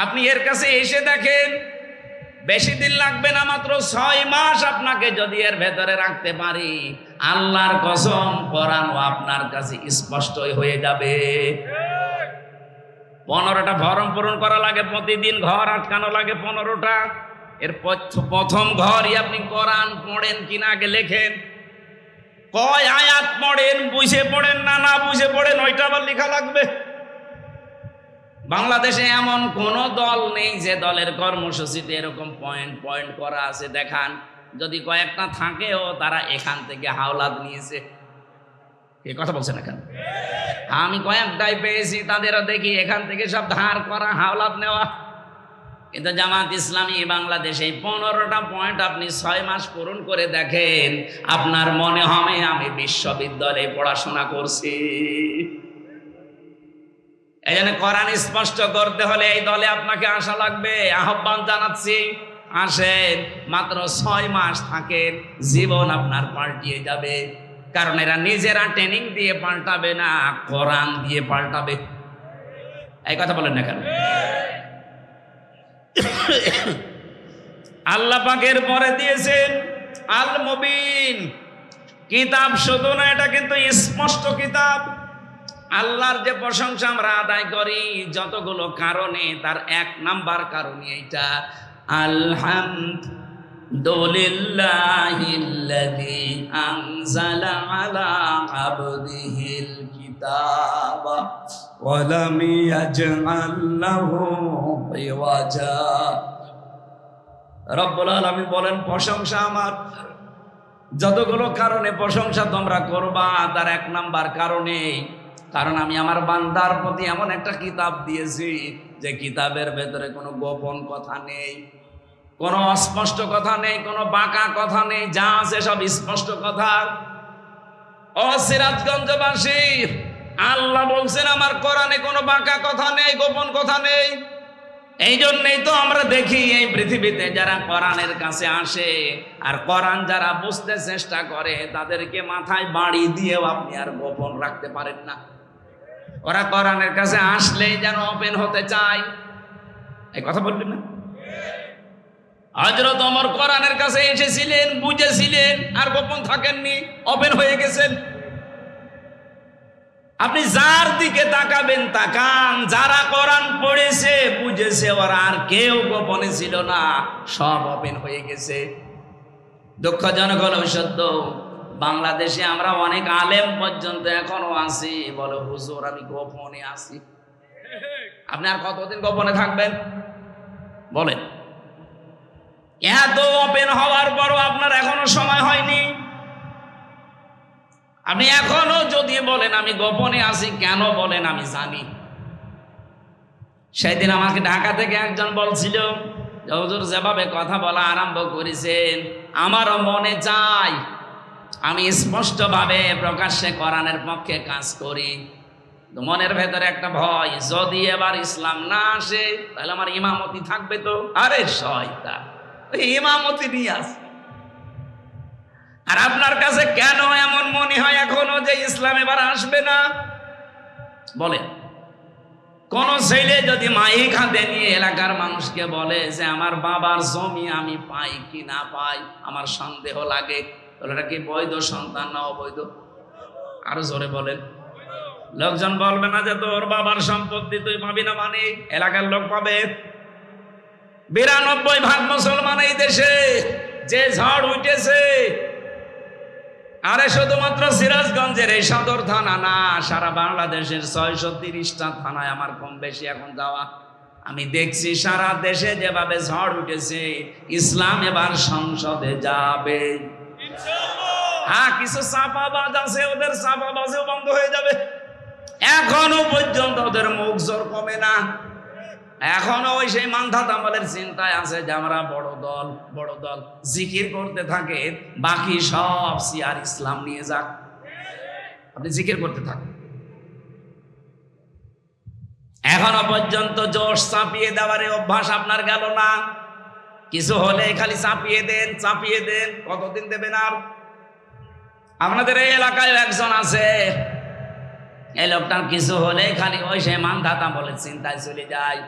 আপনি এর কাছে এসে দেখেন, বেশি দিন লাগবে না, মাত্র 6 মাস আপনাকে যদি এর ভেতরে রাখতে পারি, আল্লাহর কসম কোরআন আপনার কাছে স্পষ্টই হয়ে যাবে। 15টা ফর্ম পূরণ করা লাগে, প্রতিদিন ঘর আটকানো লাগে 15টা। এর প্রথম ঘরই আপনি কোরআন পড়েন কিনা আগে লেখেন, কয় আয়াত পড়েন, বুঝে পড়েন না না বুঝে পড়েন, ওইটা আবার লেখা লাগবে। বাংলাদেশে এমন কোন দল নেই যে দলের কর্মসূচিতে এরকম পয়েন্ট পয়েন্ট করা আছে দেখান। যদি কয়েকটা থাকেও তারা এখান থেকে হাওলাত নিয়েছে। এই কথা বলছেন এখানে, আমি কয়েকটাই পেয়েছি, তাদেরও দেখি এখান থেকে সব ধার করা, হাওলাত নেওয়া। কিন্তু জামাত ইসলামী বাংলাদেশে 15টা পয়েন্ট আপনি 6 মাস পূরণ করে দেখেন, আপনার মনে হবে আমি বিশ্ববিদ্যালয়ে পড়াশোনা করছি। এই জন্য কোরআন স্পষ্ট করতে হলে এই দলে আপনাকে আসা লাগবে। আহ্বান জানাচ্ছি, আসেন, মাত্র 6 মাস থাকেন, জীবন আপনার পাল্টিয়ে যাবে। কারণ এরা নিজেরা ট্রেনিং দিয়ে পাল্টাবে না, কোরআন দিয়ে পাল্টাবে। এই কথা বলেন না কেন? আল্লাহ পাকের পরে দিয়েছেন আল মুবিন কিতাব, শুধু না, এটা কিন্তু স্পষ্ট কিতাব। আল্লাহর যে প্রশংসা আমরা আদায় করি যতগুলো কারণে, তার 1 নাম্বার কারণ এইটা, আলহামদুলিল্লাহিল্লাযী আনজালা আলা আবদিহিল কিতাবা ওয়া লাম ইয়াজআল লাহু ইওয়াজা। রব্বুল আলামিন বলেন, প্রশংসা আমার। যতগুলো কারণে প্রশংসা তোমরা করবা, তার 1 নাম্বার কারণে, কারণ আমি আমার বান্দার প্রতি এমন একটা কিতাব দিয়েছি যে কিতাবের ভেতরে কোনো গোপন কথা নেই, কোনো অস্পষ্ট কথা নেই, কোনো বাঁকা কথা নেই, যা আছে সব স্পষ্ট কথা। ও সিরাজগঞ্জবাসী, আল্লাহ বলছেন আমার কোরআনে কোনো বাঁকা কথা নেই, গোপন কথা নেই। এই জন্যই তো আমরা দেখি এই পৃথিবীতে যারা কোরআনের কাছে আসে আর কোরআন যারা বুঝতে চেষ্টা করে, তাদেরকে মাথায় বাড়ি দিয়েও আপনি আর গোপন রাখতে পারেন না। ওরা কোরআনের কাছে আসলেই যেন ওপেন হতে চায়। এই কথা বলবেন না? হযরত ওমর কোরআনের কাছে এসেছিলেন, বুঝেছিলেন, আর গোপন থাকেননি, ওপেন হয়ে গেছেন। আপনি যার দিকে তাকাবেন তাকান, যারা কোরআন পড়েছে বুঝেছে, ওরা আর কেউ গোপনে ছিল না, সব ওপেন হয়ে গেছে। দুঃখজনক হলেও সত্য, বাংলাদেশে আমরা অনেক আলেম পর্যন্ত এখনো আছি, বলে হুজুর আমি গোপনে আছি। আপনি আর কতদিন গোপনে থাকবেন বলেন? এত ওপেন হওয়ার পরও আপনার এখনো সময় হয়নি। আপনি এখনো যদি বলেন আমি গোপনে আছি, কেন বলেন? আমি জানি। সেদিন আমাকে ঢাকা থেকে একজন বলছিল, হুজুর যেভাবে কথা বলা আরম্ভ করেছেন, আমারও মনে চাই আমি স্পষ্টভাবে প্রকাশ্যে কোরআনের পক্ষে কাজ করি। তো মনের ভেতরে একটা ভয়, যদি এবার ইসলাম না আসে তাহলে আমার ইমামতি থাকবে তো। আরে শয়তান, ইমামতি নিয়ে আসে। আর আপনার কাছে কেন এমন মনে হয় এখনো যে ইসলাম এবার আসবে না? বলেন, কোন ছেলে যদি মাইক হাতে নিয়ে এলাকার মানুষকে বলে যে আমার বাবার জমি আমি পাই কি না পাই আমার সন্দেহ লাগে, তাহলে এটা কি বৈধ সন্তান না অবৈধ? আরো জোরে বলেন। লোকজন বলবে না যে তোর বাবার সম্পত্তি তুই পাবি না, মানে এলাকার লোক পাবে। 92% মুসলমান এই দেশে, যে ঝড় উঠেছে। আরে শুধুমাত্র সিরাজগঞ্জের এই সদর থানা না, সারা বাংলাদেশের 630টা থানায় আমার কম বেশি এখন যাওয়া। আমি দেখছি সারা দেশে যেভাবে ঝড় উঠেছে, ইসলাম এবার সংসদে যাবে। হ্যাঁ, কিছু চাপাবাজ আছে, ওদের চাপাবাজও বন্ধ হয়ে যাবে। এখনো পর্যন্ত ওদের মুখ জোর কমে না। এখনো ওই সেই মান্ধাত আমলের চিন্তায় আছে যে আমরা বড় দল, বড় দল জিকির করতে থাকে, বাকি সব সিয়ার ইসলাম নিয়ে যাক। আপনি জিকির করতে থাকেন। এখনো পর্যন্ত জোশ চাপিয়ে দেওয়ার অভ্যাস আপনার গেল না। কিছু হলে খালি চাপিয়ে দেন, চাপিয়ে দেন। কতদিন দেবেন আর? আপনাদের এই এলাকায় একজন আছে, এই লোকটার কিছু হলে খালি ওই সে মানধাতা বলে চিন্তায় চলে যায়।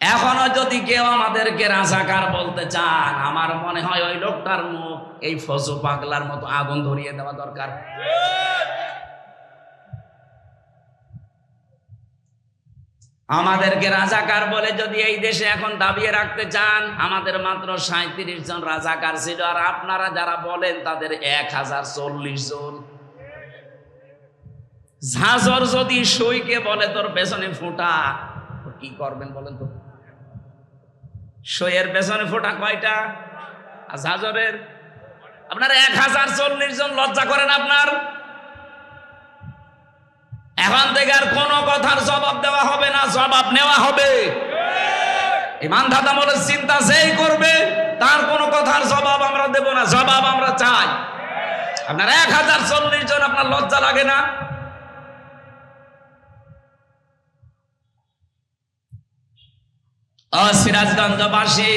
এখনো যদি কেউ আমাদেরকে রাজাকার বলতে চান, আমার মনে হয় ওই লোকটার মুখ এই ফজু পাগলার মতো আগুন ধরিয়ে দেওয়া দরকার। আমাদেরকে রাজাকার বলে যদি এই দেশে এখন দাবিয়ে রাখতে চান, আমাদের মাত্র 37 জন রাজাকার ছিল, আর আপনারা যারা বলেন তাদের 1040 জন। ঝাঁঝর যদি সইকে বলে তোর পেছনে ফোঁটা, কি করবেন বলেন তো? সইয়ের পেছনে ফোঁটা কয়টা? আর ঝাঁঝরের আপনার 1040 জন। লজ্জা করেন আপনার? এখন থেকে আর কোনো কথার জবাব দেওয়া হবে না, জবাব নেওয়া হবে। ইমান দাদা বলে চিন্তা যেই করবে তার কোনো কথার জবাব আমরা দেব না, জবাব আমরা চাই। আপনার 1040 জন, আপনার লজ্জা লাগে না? ও সিরাজগঞ্জবাসী,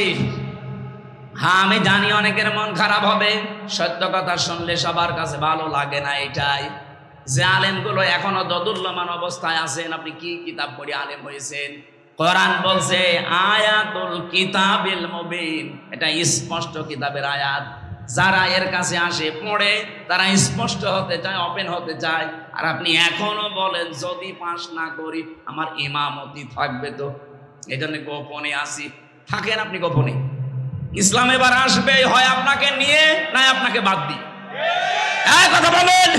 হ্যাঁ আমি জানি অনেকের মন খারাপ হবে, সত্য কথা শুনলে সবার কাছে ভালো লাগে না। এটাই যে আলেমগুলো এখনো দদুল্যমান অবস্থায় আছেন। আপনি কি কিতাব পড়ে আলেম হয়েছেন? কোরআন বলছে আয়াতুল কিতাবিল মুবিন, এটা স্পষ্ট কিতাবের আয়াত। যারা এর কাছে আসে পড়ে তারা স্পষ্ট হতে চায়, ওপেন হতে চায়। আর আপনি এখনো বলেন যদি পাস না করি আমার ইমামতি থাকবে। তো এই জন্য গোপনে আসি। থাকেন আপনি গোপনে। ইসলাম এবার আসবে, হয় আপনাকে নিয়ে নয় আপনাকে বাদ দিয়ে। কথা বলেন,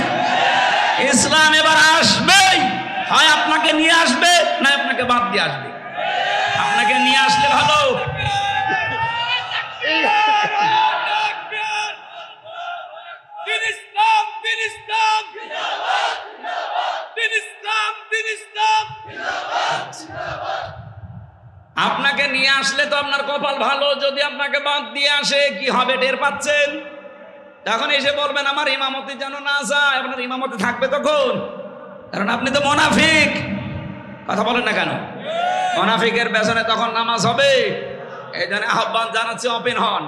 ইসলাম এবার আসবে, হয় আপনাকে নিয়ে আসবে না আপনাকে বাদ দিয়ে আসবে। আপনাকে নিয়ে আসলে ভালো। আপনাকে নিয়ে আসলে তো আপনার কপাল ভালো, যদি আপনাকে বাদ দিয়ে আসে কি হবে টের পাচ্ছেন? তখন এসে বলবেন আমার ইমামতি যেন না যায়। আপনার ইমামতি থাকবে তখন, কারণ আপনি তো মুনাফিক। কথা বলেন না কেন? মুনাফিকের পেছনে তখন নামাজ হবে। এই জন্য আহ্বান জানাচ্ছি, ওপেন হন।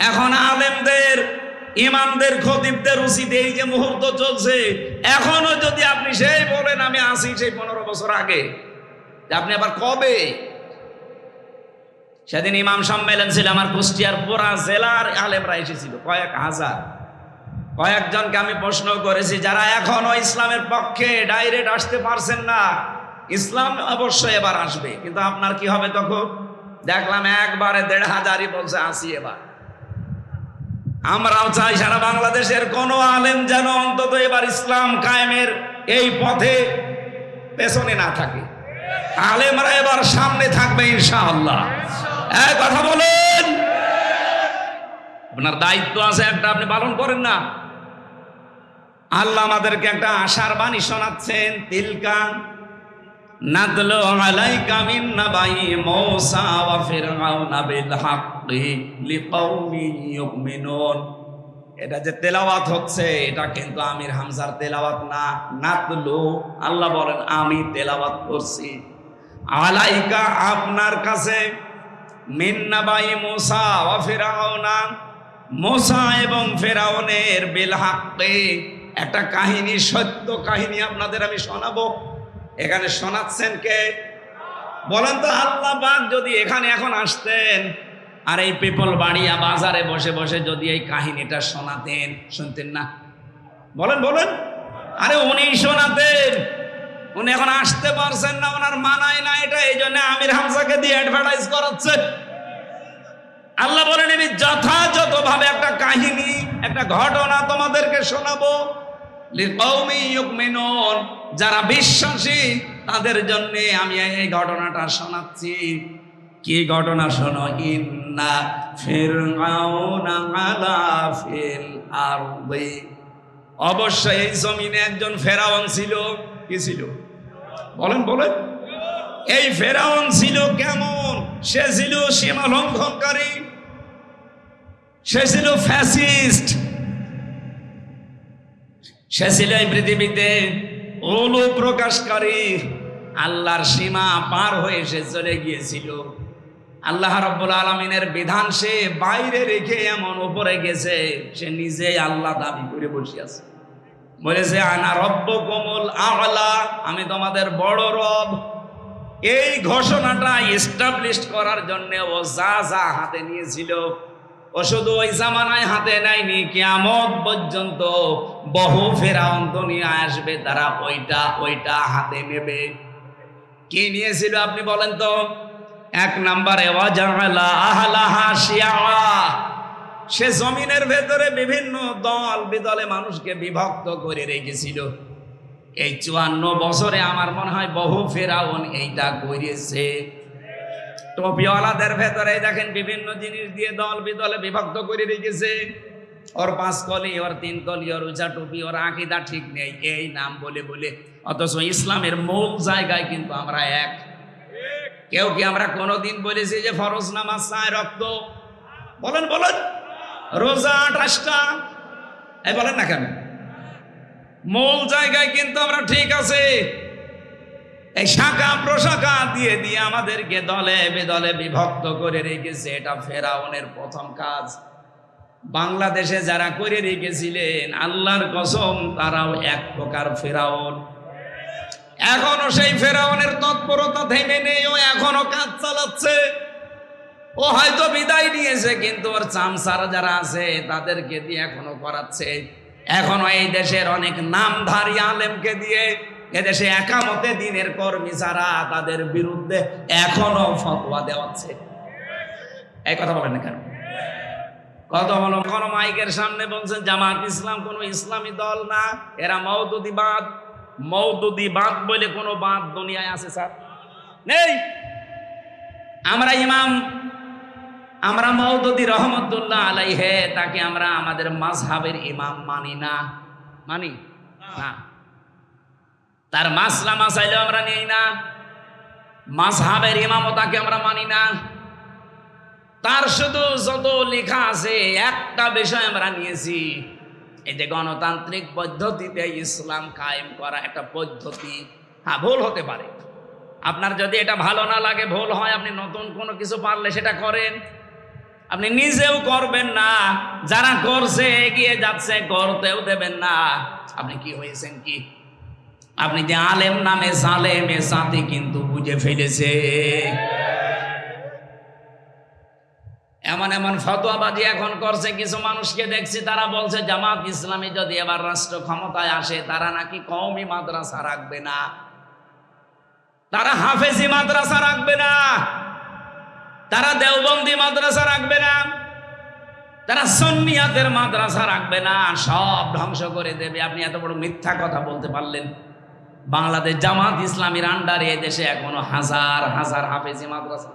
এখন আলেমদের, ইমামদের, খতিবদের উচিত এই যে মুহূর্ত চলছে, এখনো যদি আপনি সেই বলেন আমি আসি সেই 15 বছর আগে, আপনি আবার কবে? সেদিন ইমাম সম্মেলন ছিল আমার কুষ্টিয়ার পুরা জেলার আলেমরা এসেছিল, কয়েক হাজার। কয়েকজনকে আমি প্রশ্ন করেছি যারা এখনো ইসলামের পক্ষে ডাইরেক্ট আসতে পারছেন না, ইসলাম অবশ্যই এবার আসবে, কিন্তু আপনার কি হবে তখন? দেখলাম একবারে 1500 বলছে আসি এবার। আমরাও চাই সারা বাংলাদেশের কোন আলেম যেন অন্তত এবার ইসলাম কায়েমের এই পথে পেছনে না থাকে। আলেমরা এবার সামনে থাকবে ইনশাআল্লাহ। কথা বলেন। আপনার দায়িত্ব আছে একটা, আপনি পালন করেন না। আল্লাহ আমাদেরকে একটা আশার বাণী শোনাচ্ছেন। তিলকা নাতলু আলাইকা মিন নাবাই মূসা ওয়া ফিরআউনা বিল হাক্কি লিকাওমিন ইউমিনুন। এটা যে তেলাওয়াত হচ্ছে এটা কিন্তু আমির হামজার তেলাওয়াত না। নাতলু, আল্লাহ বলেন আমি তেলাওয়াত করছি। আলাইকা, আপনার কাছে, মিন নাবাই মূসা ওয়া ফিরআউনা, মূসা এবং ফেরাউনের বিল হাক্কি, একটা কাহিনী, সত্য কাহিনী আপনাদের আমি শোনাবো। এখানে শোনাচ্ছেন কে বলেন তো? আল্লাহ পাক যদি এখানে এখন আসতেন আর এই পিপল বাড়িয়া বাজারে বসে বসে যদি এই কাহিনীটা শোনাতেন, শুনতেন না? বলেন বলেন। আরে উনি শোনাতেন, উনি এখন আসতে পারছেন না, ওনার মানায় না এটা, এই জন্য আমির হামজাকে দিয়ে অ্যাডভার্টাইজ করাচ্ছে। আল্লাহ বলেন আমি যথাযথভাবে একটা কাহিনী, একটা ঘটনা তোমাদেরকে শোনাবো। লিকাওমি ইউমিনুন, যারা বিশ্বাসী তাদের জন্য আমি এই ঘটনাটা শোনাচ্ছি। কি ঘটনা শোনো? ইন্না ফিরআউনা আলা ফিল আরদি, অবশ্যই এই জমিনে একজন ফেরাউন ছিল। কি ছিল? বলেন বলেন। এই ফেরাউন ছিল কেমন? সে ছিল সীমা লঙ্ঘনকারী, সে ছিল ফ্যাসিস্ট, সে ছিল এই পৃথিবীতে ওলু প্রকাশকারী। আল্লাহর সীমা পার হয়ে সে চলে গিয়েছিল। আল্লাহ রাব্বুল আলামিনের বিধান সে বাইরে রেখে এমন উপরে গেছে, সে নিজে আল্লাহ দাবি করে বসে আছে। বলেছে আনা রব্বুকুমুল আ'লা, আমি তোমাদের বড় রব। এই ঘোষণাটা এস্টাবলিশ করার জন্য ও যা যা হাতে নিয়েছিল, ও শুধু ওই জামানায় হাতে নেয়নি, কিয়ামত পর্যন্ত বহু ফেরাউন দুনিয়া আসবে, তারা ওইটা হাতে নেবে। কি নিয়েছিল আপনি বলেন তো? এক নম্বরে ওয়াজাআলা আহলাহা শিয়া, সে জমিনের ভেতরে বিভিন্ন দল বিদলে মানুষকে বিভক্ত করে রেখেছিল। এই 54 বছরে আমার মনে হয় বহু ফেরাউন এইটা করেছে। টুপিওয়ালাদের ভেতরে দেখেন বিভিন্ন জিনিস দিয়ে দল বিদলে বিভক্ত করে রেখেছে। ওর 5 কলি, ওর 3 কলি, ওর উঁচা টুপি, ওর আকীদা ঠিক নেই, এই নাম বলে বলে। অথচ ইসলামের মূল জায়গায় কিন্তু আমরা এক। কেউ কি আমরা কোনোদিন বলেছি যে ফরজ নামাজ 4 ওয়াক্ত? বলেন বলেন। রোজা 28টা, এই বলেন না কেন? মূল জায়গায় কিন্তু আমরা ঠিক আছে। এই শাখা প্রশাখা দিয়ে দিয়ে আমাদেরকে দলে বেদলে বিভক্ত করে রেখেছে। এটা ফেরাউনের প্রথম কাজ। বাংলাদেশে যারা করে রেখেছিলেন, আল্লাহর কসম, তারাও এক প্রকার ফেরাউন। এখনো সেই ফেরাউনের তৎপরতা থেমে নেই, ও এখনো কাজ চালাচ্ছে। ও হয়তো বিদায় নিয়েছে, কিন্তু ওর চামচারা যারা আছে তাদেরকে দিয়ে এখনো করাচ্ছে। এখনো এই দেশের অনেক নামধারী আলেমকে দিয়ে এদেশে একামতে দ্বীনের কর্মী যারা, তাদের বিরুদ্ধে এখনো ফতোয়া দেওয়াচ্ছে। এই কথা বলেন না কেন? কত বলো, কোন মাইকের সামনে বলছেন জামাত ইসলাম কোন ইসলামী দল না, এরা মওদুদিবাদ। মওদুদিবাদ বলে কোন বাদ দুনিয়ায় আছে স্যার? নেই। আমরা মওদুদি রহমতুল্লাহ আলাইহি তাকে আমরা আমাদের মাযহাবের ইমাম মানি না। মানি না। তার মাসলা মাসাইল আমরা নেই না। মাযহাবের ইমামও তাকে আমরা মানি না। তার শুধু যত লেখা আছে একটা বিষয় আমরা নিয়েছি, এই যে গণতান্ত্রিক পদ্ধতিতে ইসলাম কায়েম করা একটা পদ্ধতি। হ্যাঁ, ভুল হতে পারে। আপনার যদি এটা ভালো না লাগে, ভুল হয়, আপনি নতুন কোনো কিছু পারলে সেটা করেন। আপনি নিজেও করবেন না, যারা করছে এগিয়ে যাচ্ছে করতেও দেবেন না। আপনি কি হয়েছেন কি? আপনি যে আলেম নামে জালেম, এ জাতি কিন্তু বুঝে ফেলেছে। এমন এমন ফতোয়াবাজি এখন করছে, কিছু মানুষকে দেখছি তারা বলছে জামাত ইসলামী যদি এবার রাষ্ট্র ক্ষমতায় আসে, তারা নাকি কওমি মাদ্রাসা রাখবে না, তারা হাফেজি মাদ্রাসা রাখবে না, তারা দেওবন্দি মাদ্রাসা রাখবে না, তারা সুন্নিয়াতের মাদ্রাসা রাখবে না, সব ধ্বংস করে দেবে। আপনি এত বড় মিথ্যা কথা বলতে পারলেন? বাংলাদেশ জামাত ইসলামীর আন্ডারে এদেশে এখনো হাজার হাজার হাফেজি মাদ্রাসা।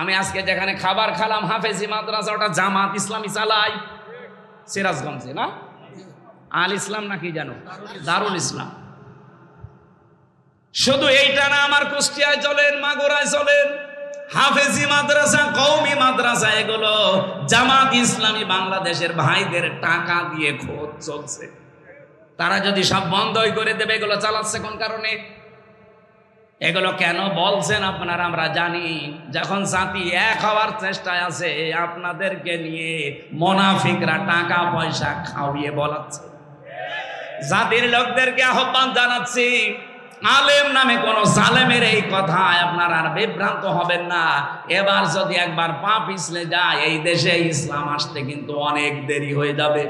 আমি আজকে যেখানে খাবার খালাম হাফেজি মাদ্রাসা, ওটা জামাত ইসলামী চালাই, সিরাজগঞ্জে না? আল ইসলাম নাকি জানো? দারুল ইসলাম। শুধু এইটা না, আমার কুষ্টিয়ায় চলেন, মাগুরায় চলেন, হাফেজি মাদ্রাসা, কওমি মাদ্রাসা, এগুলো জামাত ইসলামী বাংলাদেশের ভাইদের টাকা দিয়ে খোঁজ চলছে। তারা যদি সব বন্ধই করে দেবে, এগুলো চালাচ্ছে কোন কারণে? এগুলো কেন বলছেন আপনারা আমরা জানি। যখন জাতি এক হওয়ার চেষ্টায় আছে, আপনাদেরকে নিয়ে মুনাফিকরা টাকা পয়সা খাওয়িয়ে বলাচ্ছে। জাতির লোকদেরকে আহ্বান জানাচ্ছি, আলেম নামে কোন জালেমের এই কথায় আপনারা আর বিভ্রান্ত হবেন না। এবার যদি একবার পা পিছলে যায়, এই দেশে ইসলাম আসতে কিন্তু অনেক দেরি হয়ে যাবে।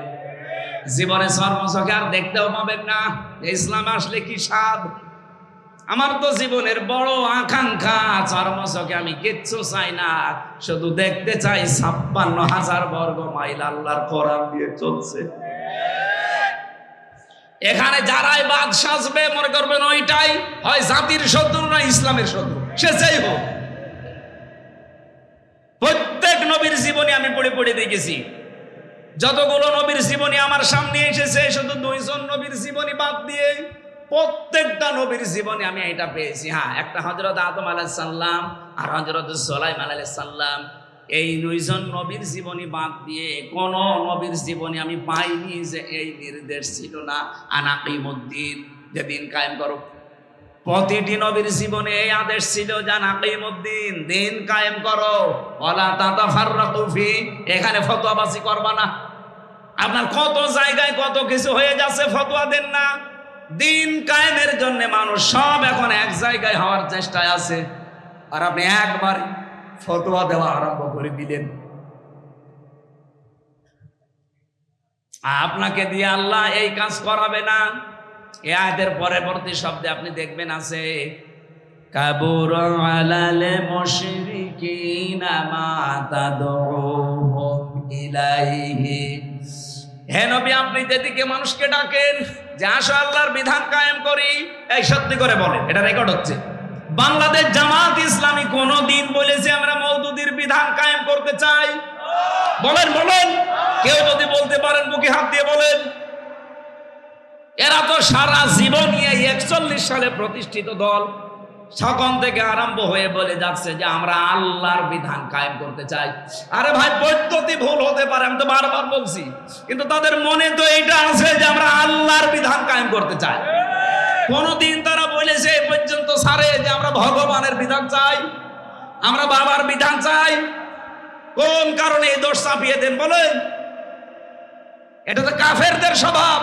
জীবনে সর্বচোখে আর দেখতেও পাবেন না ইসলাম আসলে কি স্বাদ। আমার তো জীবনের বড় আকাঙ্ক্ষা, চর্মচোখে আমি কিচ্ছু চাই না, শুধু দেখতে চাই 56,000 বর্গ মাইল আল্লাহর কোরআন দিয়ে চলছে। এখানে যারাই বাদ সাজবে, মনে করবেন ওইটাই হয় জাতির শত্রু না ইসলামের শত্রু, সে যাই হোক। প্রত্যেক নবীর জীবনী আমি পড়ে পড়ে দেখেছি। যতগুলো নবীর জীবনী আমার সামনে এসেছে, শুধু 2 জন নবীর জীবনী বাদ দিয়ে প্রত্যেকটা নবীর জীবনে আমি এটা পেয়েছি। হ্যাঁ, একটা হযরত আদম আলাইহিস সালাম আর হযরত সুলাইমান আলাইহিস সালাম, এই 2 জন নবীর জীবনী বাদ দিয়ে কোন নবীর জীবনী আমি পাইনি যে এই নির্দেশ ছিল না আনাকিমুদ্দিন, যে দিন কায়েম করো। প্রতিটি নবীর জীবনে এই আদেশ ছিল যে আনাকিমুদ্দিন, দিন কায়েম করো, ওয়ালা তাতাফাররাকু ফি, এখানে ফতোয়াবাজি করবা না। আপনার কত জায়গায় কত কিছু হয়ে যাচ্ছে, ফতোয়া দেন না। দিন কায়েমের জন্য মানুষ সব এখন এক জায়গায় হওয়ার চেষ্টায় আছে, আর আপনি একবার ফতোয়া দেওয়া আরম্ভ করে দিলেন। আপনাকে দিয়ে আল্লাহ এই কাজ করাবে না। এই আয়াতের পরবর্তী শব্দে আপনি দেখবেন আছে কাবুরা আলাল মুশরিকিনা মা তাদউহুম ইলাইহি। হে নবী, আপনি যেদিকে মানুষকে ডাকেন যে আসো আল্লাহর বিধান কায়েম করি, এই সত্যি করে বলেন, এটা রেকর্ড হচ্ছে, বাংলাদেশ জামাত ইসলামী কোনদিন বলেছে আমরা মওদুদির বিধান কায়েম করতে চাই? বলেন বলেন, কেউ যদি বলতে পারেন বুকে হাত দিয়ে বলেন। এরা তো সারা জীবন 41 সালে প্রতিষ্ঠিত দল, সখন থেকে আরম্ভ হয়ে বলে যাচ্ছে যে আমরা আল্লাহর বিধান কায়েম করতে চাই। আরে ভাই, পদ্ধতি ভুল হতে পারে, আমি তো বারবার বলছি, কিন্তু তাদের মনে তো এইটা আছে যে আমরা আল্লাহর বিধান কায়েম করতে চাই। কোনদিন তারা বলেছে এই পর্যন্ত সারে যে আমরা ভগবানের বিধান চাই, আমরা বাবার বিধান চাই? কোন কারণে এই দোষ চাপিয়ে দেন বলেন? এটা তো কাফেরদের স্বভাব।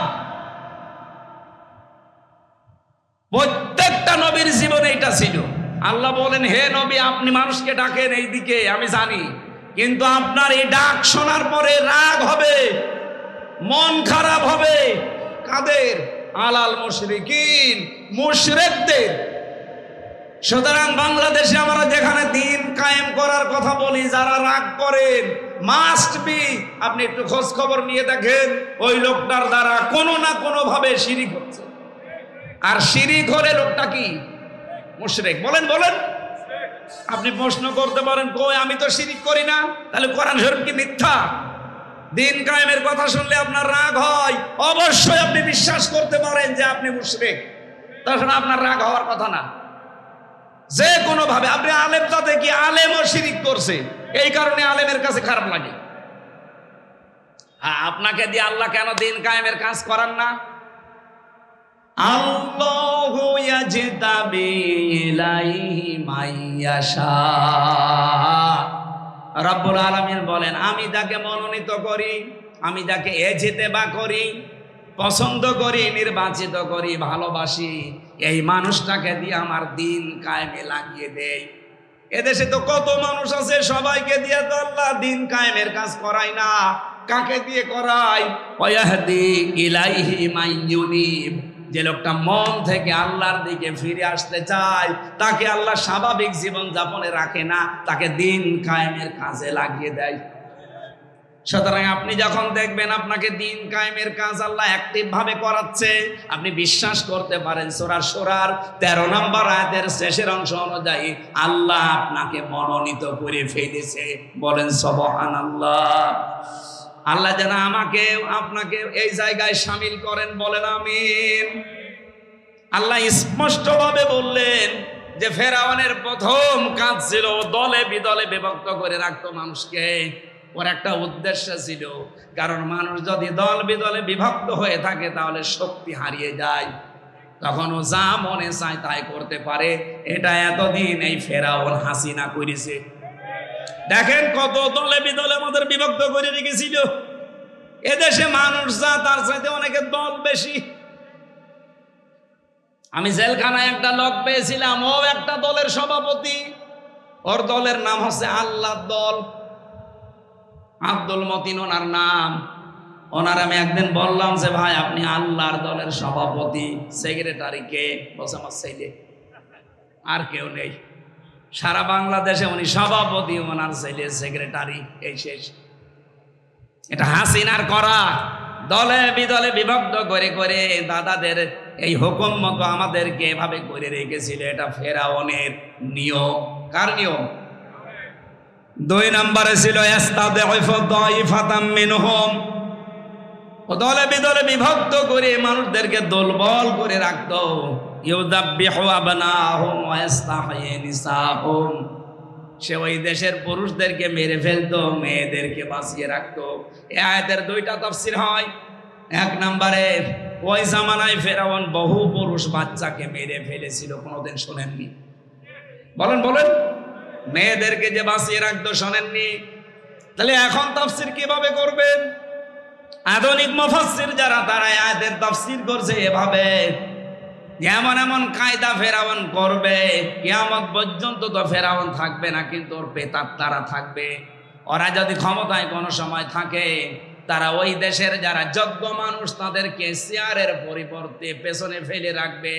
প্রত্যেকটা নবীর জীবনে এটা ছিল। আল্লাহ বলেন, হে নবী, আপনি মানুষকে ডাকেন এই দিকে, আমি জানি, কিন্তু আপনার এই ডাক শোনার পরে রাগ হবে, মন খারাপ হবে। কাদের? আলাল মুশরিকিন, মুশরিকদের। সুতরাং বাংলাদেশে আমরা যেখানে দিন কায়েম করার কথা বলি, যারা রাগ করেন, মাস্ট বি আপনি একটু খোঁজ খবর নিয়ে দেখেন ওই লোকটার দ্বারা কোনো না কোনো ভাবে শিরিক হচ্ছে। আর শিরিক হলে লোকটা কি? মুশরিক। বলেন বলেন। আপনি প্রশ্ন করতে পারেন, কই আমি তো শিরিক করি না, তাহলে কোরআন শরীফ কি মিথ্যা? দিন কায়েমের কথা শুনলে আপনার রাগ হয়, অবশ্যই আপনি বিশ্বাস করতে পারেন যে আপনি মুশরিক, তখন আপনার রাগ হওয়ার কথা না। যে কোনো ভাবে আপনি আলেম, তাতে কি আলেমও শিরিক করছে, এই কারণে আলেমের কাছে খারাপ লাগে। আপনাকে দিয়ে আল্লাহ কেন দিন কায়েমের কাজ করান না? আল্লাহু ইয়াজতাবি ইলাইহি মাইয়াশা। রব্বুল আলামিন বলেন, আমি যাকে মনোনীত করি, আমি যাকে ইজতেবা করি, পছন্দ করি, নির্বাচিত করি, ভালোবাসি, এই মানুষটাকে দিয়ে আমার দিন কায়েমে লাগিয়ে দেই। এদেশে তো কত মানুষ আছে, সবাইকে দিয়ে তো আল্লাহ দিন কায়েমের কাজ করায় না। কাকে দিয়ে করায়? ওয়াহদি ইলাইহি মাইয়ুনিব। যে লোকটা মন থেকে আল্লাহর দিকে ফিরে আসতে চায়, তাকে আল্লাহ স্বাভাবিক জীবন যাপনে রাখে না, তাকে দিন কায়েমের কাজে লাগিয়ে দেয়। সুতরাং আপনি যখন দেখবেন আপনাকে দিন কায়েমের কাজ আল্লাহ অ্যাক্টিভ ভাবে করাচ্ছে, আপনি বিশ্বাস করতে পারেন সূরা শুরার 13 নম্বর আয়াতের শেষের অংশ অনুযায়ী আল্লাহ আপনাকে মনোনীত করে ফেলেছে। বলেন সুবহানাল্লাহ। আল্লাহ যেন আমাকে আপনাকে এই জায়গায় শামিল করেন, বলেন আমিন। আল্লাহ স্পষ্টভাবে বললেন যে ফেরাউনের প্রথম কাজ ছিল দলে বিদলে বিভক্ত করে রাখতো মানুষকে। ওর একটা উদ্দেশ্য ছিল, কারণ মানুষ যদি দল বিদলে বিভক্ত হয়ে থাকে তাহলে শক্তি হারিয়ে যায়, তখন ও যা মনে চায় তাই করতে পারে। এটা এতদিন এই ফেরাউন হাসিনা করেছে। দেখেন কত দলে বিদলে আমাদের বিভক্ত করে রেখেছিল। এদেশে মানুষ যা, তার চাইতে অনেকের দল বেশি। আমি জেলখানায় একটা লোক পেয়েছিলাম, ও একটা দলের সভাপতি, ওর দলের নাম হচ্ছে আল্লাহ দল, আব্দুল মতিন ওনার নাম। ওনার আমি একদিন বললাম যে ভাই আপনি আল্লাহর দলের সভাপতি, সেক্রেটারি কে? বলছে আমার ছেলে, আর কেউ নেই সারা বাংলাদেশে, উনি সভাপতি, ওনার ছেলে সেক্রেটারি, এই শেষ। এটা হাসিনার করা, দলে বিদলে বিভক্ত করে করে দাদাদের এই হুকুম মতো আমাদেরকে এভাবে করে রেখেছিল। এটা ফেরাউনের নিয়ম। কার নিয়ম? 2 নম্বরে ছিল দলে বিদলে বিভক্ত করে মানুষদেরকে দুর্বল করে রাখতো। সে ওই দেশের পুরুষদেরকে মেরে ফেলতো, মেয়েদেরকে বাঁচিয়ে রাখতো। এই আয়াতের 2টা তাফসীর হয়। 1 নম্বরে ওই জামানায় ফেরাউন বহু পুরুষ বাচ্চাকে মেরে ফেলেছিল, কোনোদিন শোনেননি? বলেন বলেন। মেয়েদেরকে যে বাঁচিয়ে রাখতো, শোনেননি? তাহলে এখন তাফসীর কিভাবে করবেন? আধুনিক মুফাসসির যারা তারা আয়াতের তাফসীর করছে এভাবে, এমন এমন কায়দা ফেরাউন করবে, কিয়ামত পর্যন্ত তো ফেরাউন থাকবে না, কিন্তু ওর প্রেতাত্মারা থাকবে। ওরা যদি ক্ষমতায় কোনো সময় থাকে, তারা ওই দেশের যারা যোগ্য মানুষ তাদেরকে চেয়ারের পরিবর্তে পেছনে ফেলে রাখবে।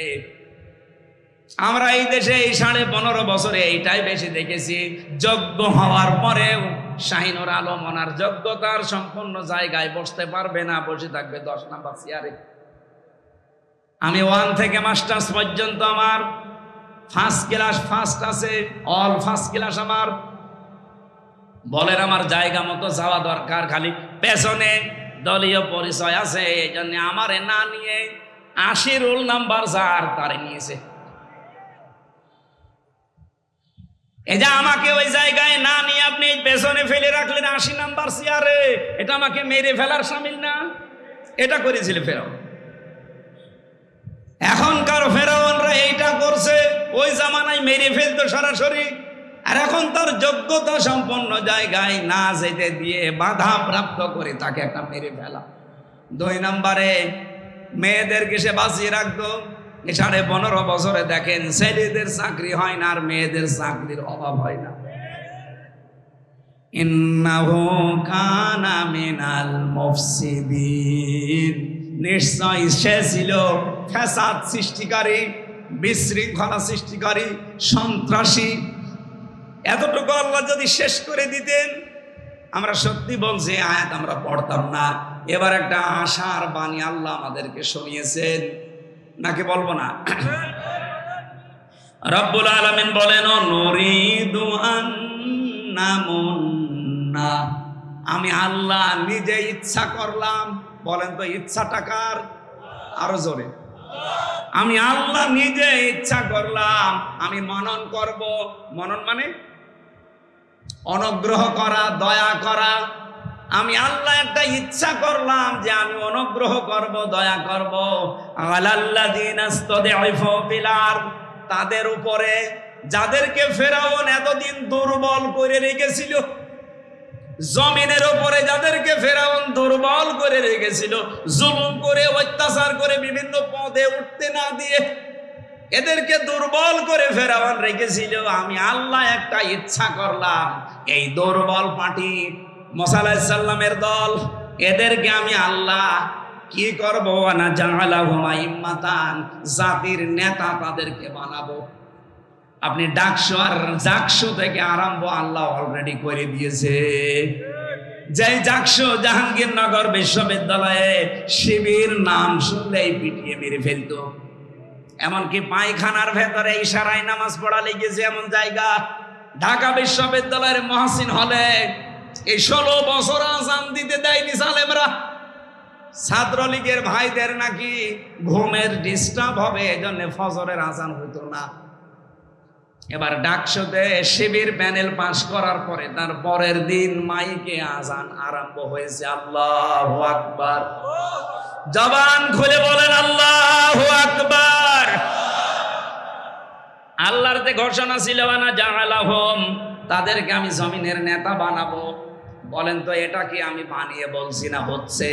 আমরা এই দেশে এই 15.5 বছরে এইটাই বেশি দেখেছি, যোগ্য হওয়ার পরেও শাহিনুর আলম ওনার যোগ্যতার সম্পূর্ণ জায়গায় বসতে পারবে না, বসে থাকবে 10 নাম্বার চেয়ারে। আমি 1 থেকে মাস্টার্স পর্যন্ত আমার ফার্স্ট ক্লাস ফার্স্ট আছে, অল ফার্স্ট ক্লাস আমার। বলেন আমার জায়গা মতো যাওয়া দরকার, খালি পেছনে দলীয় পরিচয় আছে, এই জন্য আমারে না নিয়ে 80 রোল নাম্বার যার তারে নিয়েছে। এই যে আমাকে ওই জায়গায় না নিয়ে আপনি পেছনে ফেলে রাখলেন 80 নাম্বার চেয়ারে, এটা আমাকে মেরে ফেলার শামিল না? এটা করেছিল ফেরাউন। এখনকার ফেরাউনরা এইটা করছে, ওই জামানায় মেরে ফেলতো সরাসরি, আর এখন তার যোগ্যতা সম্পন্ন জায়গায় না যেতে দিয়ে বাধা প্রাপ্ত করে তাকে একটা মেরে ফেলা। 2 নম্বরে মেয়েদেরকে সে বাঁচিয়ে রাখতো। 15.5 বছরে দেখেন ছেলেদের চাকরি হয় না আর মেয়েদের চাকরির অভাব হয় না। ইন্নাহু কানা মিনাল মুফসিদিন, নিশ্চয় সে ছিল ফ্যাসাদ সৃষ্টিকারী, বিশৃঙ্খলা সৃষ্টিকারী, সন্ত্রাসী। এতটুকু আল্লাহ যদি শেষ করে দিতেন, আমরা সত্যি বলছি আয়াত আমরা পড়তাম না। এবার একটা আশার বাণী আল্লাহ আমাদেরকে শুনিয়েছেন, নাকি বলবো না? রব্বুল আলামিন বলেন, নুরিদু আন নামুন্না, আমি আল্লাহ নিজে ইচ্ছা করলাম। বলেন তো ইচ্ছাটা কার? আরো জোরে। আমি আল্লাহ নিজে ইচ্ছা করলাম, আমি মনন করব। মনন মানে অনুগ্রহ করা, দয়া করা। আমি আল্লাহ একটা ইচ্ছা করলাম যে আমি অনুগ্রহ করব, দয়া করব আলাল্লাযিনা ইসতাদঈফু ফিল আরদ, তাদের উপরে যাদেরকে ফেরাউন এতদিন দুর্বল করে রেখেছিল। জমিনের উপরে যাদেরকে ফেরাউন দুর্বল করে রেখেছিল, জুলুম করে, অত্যাচার করে, বিভিন্ন পদে উঠতে না দিয়ে এদেরকে দুর্বল করে ফেরাউন রেখেছিল। আমি আল্লাহ একটা ইচ্ছা করলাম, এই দুর্বল পার্টি মুসা আলাইহিস সালামের দল, এদেরকে আমি আল্লাহ কি করব? না জাআলাহুম আইম্মাতান, জাতির নেতা তাদেরকে বানাবো। আপনি ডাকসু আর জাকসু থেকে আরম্ভ আল্লাহ অলরেডি করে দিয়েছে। যেই জাকসু জাহাঙ্গীরনগর বিশ্ববিদ্যালয়ে শিবির নাম শুনলেই পিটিয়ে মেরে ফেলতো, এমনকি পায়খানার ভেতরে ইশারায় নামাজ পড়া লেগেছে এমন জায়গা। ঢাকা বিশ্ববিদ্যালয়ের মহসিন হলে এই 16 বছর আজান দিতে দেয়নি সালেমরা। ছাত্রলীগের ভাইদের নাকি ঘুমের ডিস্টার্ব হবে, এজন্য ফজরের আজান হইতো না। এবার ডাকসুতে শিবির প্যানেল পাস করার পরে তার পরের দিন মাইকে আজান আরম্ভ হয়েছে। আল্লাহু আকবার, জবান খুলে বলেন আল্লাহু আকবার। আল্লাহর যে ঘোষণা ছিল না জাআলাহুম, তাদেরকে আমি জমিনের নেতা বানাবো। বলেন তো এটা কি আমি বানিয়ে বলছি না হচ্ছে?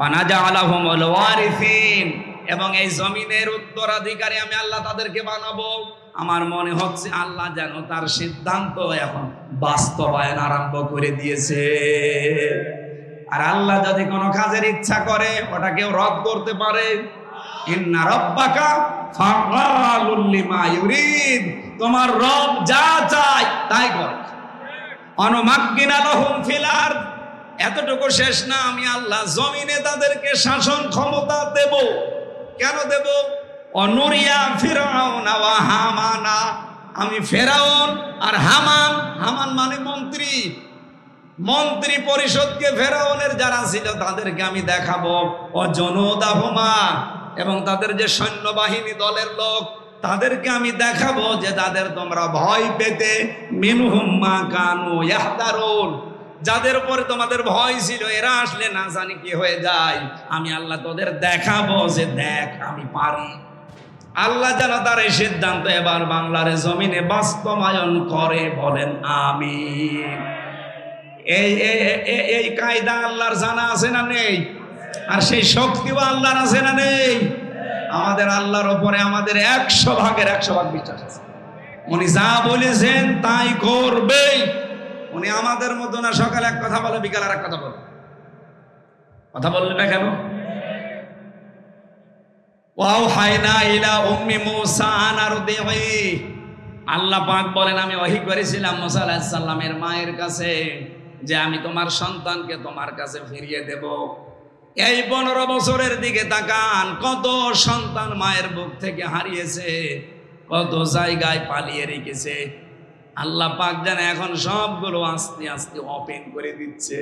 আনা জাআলাহুমুল ওয়ারিসিন, এবং এই জমিনের উত্তরাধিকারী আমি আল্লাহ তাদেরকে বানাবো। আমার মনে হচ্ছে আল্লাহ যেন তার সিদ্ধান্ত এখন বাস্তবায়ন আরম্ভ করে দিয়েছে। আর আল্লাহ যদি কোনো কাজের ইচ্ছা করে ওটা কেউ রদ করতে পারে? ইন্না রাব্বাকা ফাআলুল লিমা ইউরিদ, তোমার রব যা চায় তাই করে। অনুমাক্কিনা লাহুম ফিল আরদ, এতটুকু শেষ না, আমি আল্লাহ জমিনে তাদেরকে শাসন ক্ষমতা দেব। কেন দেব? অনুরিয়া ফিরাউন ওয়া হামানা, আমি ফেরাউন আর হামান, হামান মানে মন্ত্রী, মন্ত্রী পরিষদকে ফেরাউনের যারা ছিল তাদেরকে আমি দেখাবো। ও জনুদাহুমা, এবং তাদের যে সৈন্যবাহিনী দলের লোক তাদেরকে আমি দেখাবো যে তাদের তোমরা ভয় পেতে, মিনহুম মা কানু ইয়াহদারুন, যাদের উপরে তোমাদের ভয় ছিল এরা আসলে না জানি কি হয়ে যায়, আমি আল্লাহ তোদের দেখাবো যে দেখ আমি পারি। আল্লাহ যেন তার এই সিদ্ধান্ত এবার বাংলার জমিনে বাস্তবায়ন করে, বলেন আমিন। এই কায়দা আল্লাহর জানা আছে না নেই? আর সেই শক্তিও আল্লাহর আছে না নেই? আমাদের আল্লাহর ওপরে আমাদের 100% বিশ্বাস আছে। উনি যা বলেছেন তাই করবে। উনি আমাদের মতো না, সকালে এক কথা বলে বিকাল আর এক কথা বলে। কথা বললেন না কেন? ওয়াহাইনা ইলা উম্মি মূসা আন আরদিহি, আল্লাহ পাক বলেন আমি ওহী করেছিলাম মুসা আলাইহিস সালামের মায়ের কাছে যে আমি তোমার সন্তানকে তোমার কাছে ফিরিয়ে দেব। এই 15 বছরের দিকে তাকান, কত সন্তান মায়ের বুক থেকে হারিয়েছে, কত জায়গায় পালিয়ে রেখেছে। আল্লাহ পাক জানে এখন সবগুলো আস্তে আস্তে ওপেন করে দিচ্ছে।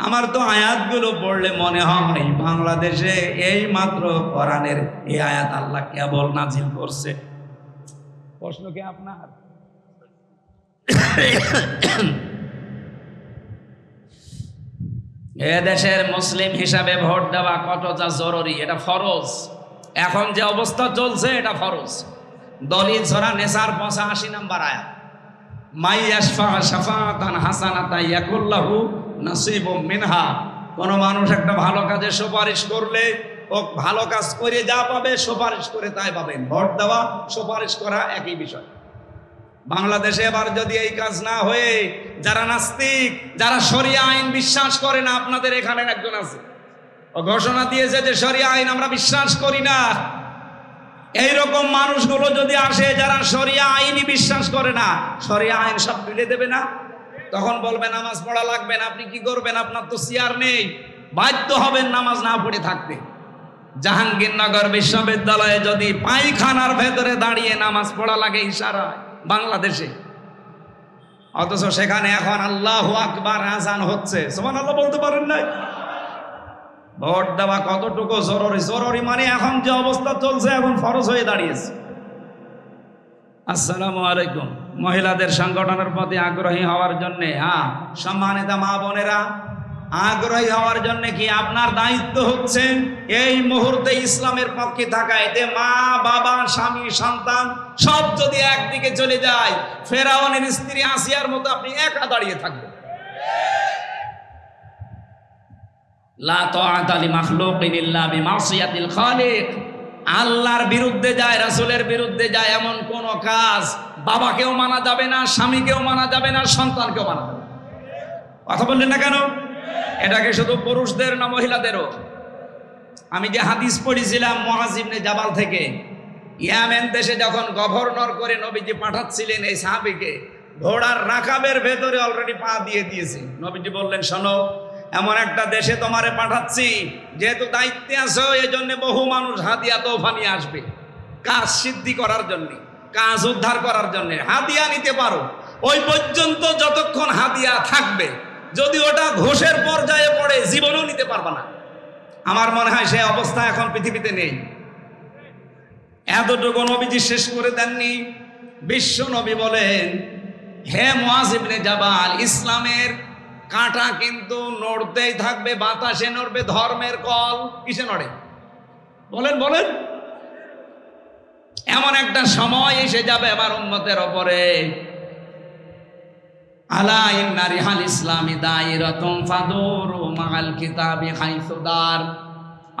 আমার তো আয়াতগুলো পড়লে মনে হয় বাংলাদেশে এই মাত্র কোরআনের এই আয়াত আল্লাহ কেবল নাজিল করছে। প্রশ্ন কি আপনার? এ দেশের মুসলিম হিসাবে ভোট দেওয়া কতটা জরুরি, এটা ফরজ। এখন যে অবস্থা চলছে এটা ফরজ। দলিল সূরা নিসার 85 নম্বর আয়াত, মাই ইয়াশফা শাফাআতান হাসানাতান ইয়াকুল্লাহু নাসিবুম মিনহা। কোন মানুষ একটা ভালো কাজে সুপারিশ করলে ও ভালো কাজ করে যা পাবে সুপারিশ করে তাই পাবেন। ভোট দেওয়া সুপারিশ করা একই বিষয়। বাংলাদেশে এবার যদি এই কাজ না হয়ে যারা নাস্তিক, যারা শরিয়া আইন বিশ্বাস করে না, আপনাদের এখানে একজন আছে, ও ঘোষণা দিয়েছে যে শরিয়া আইন আমরা বিশ্বাস করি না। এইরকম মানুষগুলো যদি আসে যারা শরিয়া আইনই বিশ্বাস করে না, শরিয়া আইন সব তুলে দেবে না, তখন বলবে নামাজ পড়া লাগবে না। আপনি কি করবেন? আপনার তো চেয়ার নেই, বাধ্য হবেন নামাজ না পড়ে থাকতে। জাহাঙ্গীরনগর বিশ্ববিদ্যালয়ে যদি পায়খানার ভেতরে দাঁড়িয়ে নামাজ পড়া লাগে ইশারায় বাংলাদেশে, অথচ সেখানে এখন আল্লাহু আকবার আযান হচ্ছে, সুবহানাল্লাহ বলতে পারেন নাই? ভোট দেওয়া কতটুকু জরুরি? জরুরি মানে এখন যে অবস্থা চলছে এখন ফরজ হয়ে দাঁড়িয়েছে। আসসালামু আলাইকুম। মহিলাদের সংগঠনের প্রতি আগ্রহী হওয়ার জন্যে, সম্মানিত মা বোনেরা, আগ্রহী হওয়ার জন্য কি আপনার দায়িত্ব হচ্ছে এই মুহূর্তে ইসলামের পক্ষে থাকা। এতে মা বাবা স্বামী সন্তান সব যদি একদিকে চলে যায়, ফেরাউনের স্ত্রী আসিয়ার মতো আপনি একা দাঁড়িয়ে থাকবেন। লা তাআতা লিমাখলুকিন ইল্লা বিমাসিয়াতিল খালিক। আল্লাহর বিরুদ্ধে যায়, রাসূলের বিরুদ্ধে যায় এমন কোন কাজ বাবাকেও মানা যাবে না, স্বামীকেও মানা যাবে না, সন্তানকেও মানা যাবে না। কথা বললেন না কেন? এটাকে শুধু পুরুষদের না মহিলাদেরও? আমি যে হাদিস পড়েছিলাম মুআয ইবনে জাবাল থেকে, ইয়েমেন দেশে যখন গভর্নর করে নবীজি পাঠাচ্ছিলেন এই সাহাবীকে, ঘোড়ার রাকাবের ভেতরে অলরেডি পা দিয়ে দিয়েছে। নবীজি বললেন, শোনো, এমন একটা দেশে তোমারে পাঠাচ্ছি, যেহেতু দায়িত্বে আছো এই জন্য বহু মানুষ হাদিয়া তোফা নিয়ে আসবে কাজ সিদ্ধি করার জন্য, কাজ উদ্ধার করার জন্য। হাদিয়া নিতে পারো, ওই পর্যন্ত যতক্ষণ হাদিয়া থাকবে। যদি ওটা ঘোষের পর্যায়ে পড়ে জীবনেও নিতে পারবা না। আমার মনে হয় সেই অবস্থা এখন পৃথিবীতে নেই। এতটুকু নবীজি শেষ করে দেননি। বিশ্ব নবী বলেন, হে মুআয ইবনে জাবাল, ইসলামের কাঁটা কিন্তু নড়তেই থাকবে, বাতাসে নড়বে। ধর্মের কল কিসে নড়ে? বলেন বলেন। এমন একটা সময় এসে যাবে আমার উম্মতের ওপরে, আলা ইন্না রিহাল ইসলামি দায়রাতুন ফাদুরু মাআল কিতাবি হাইসু দার,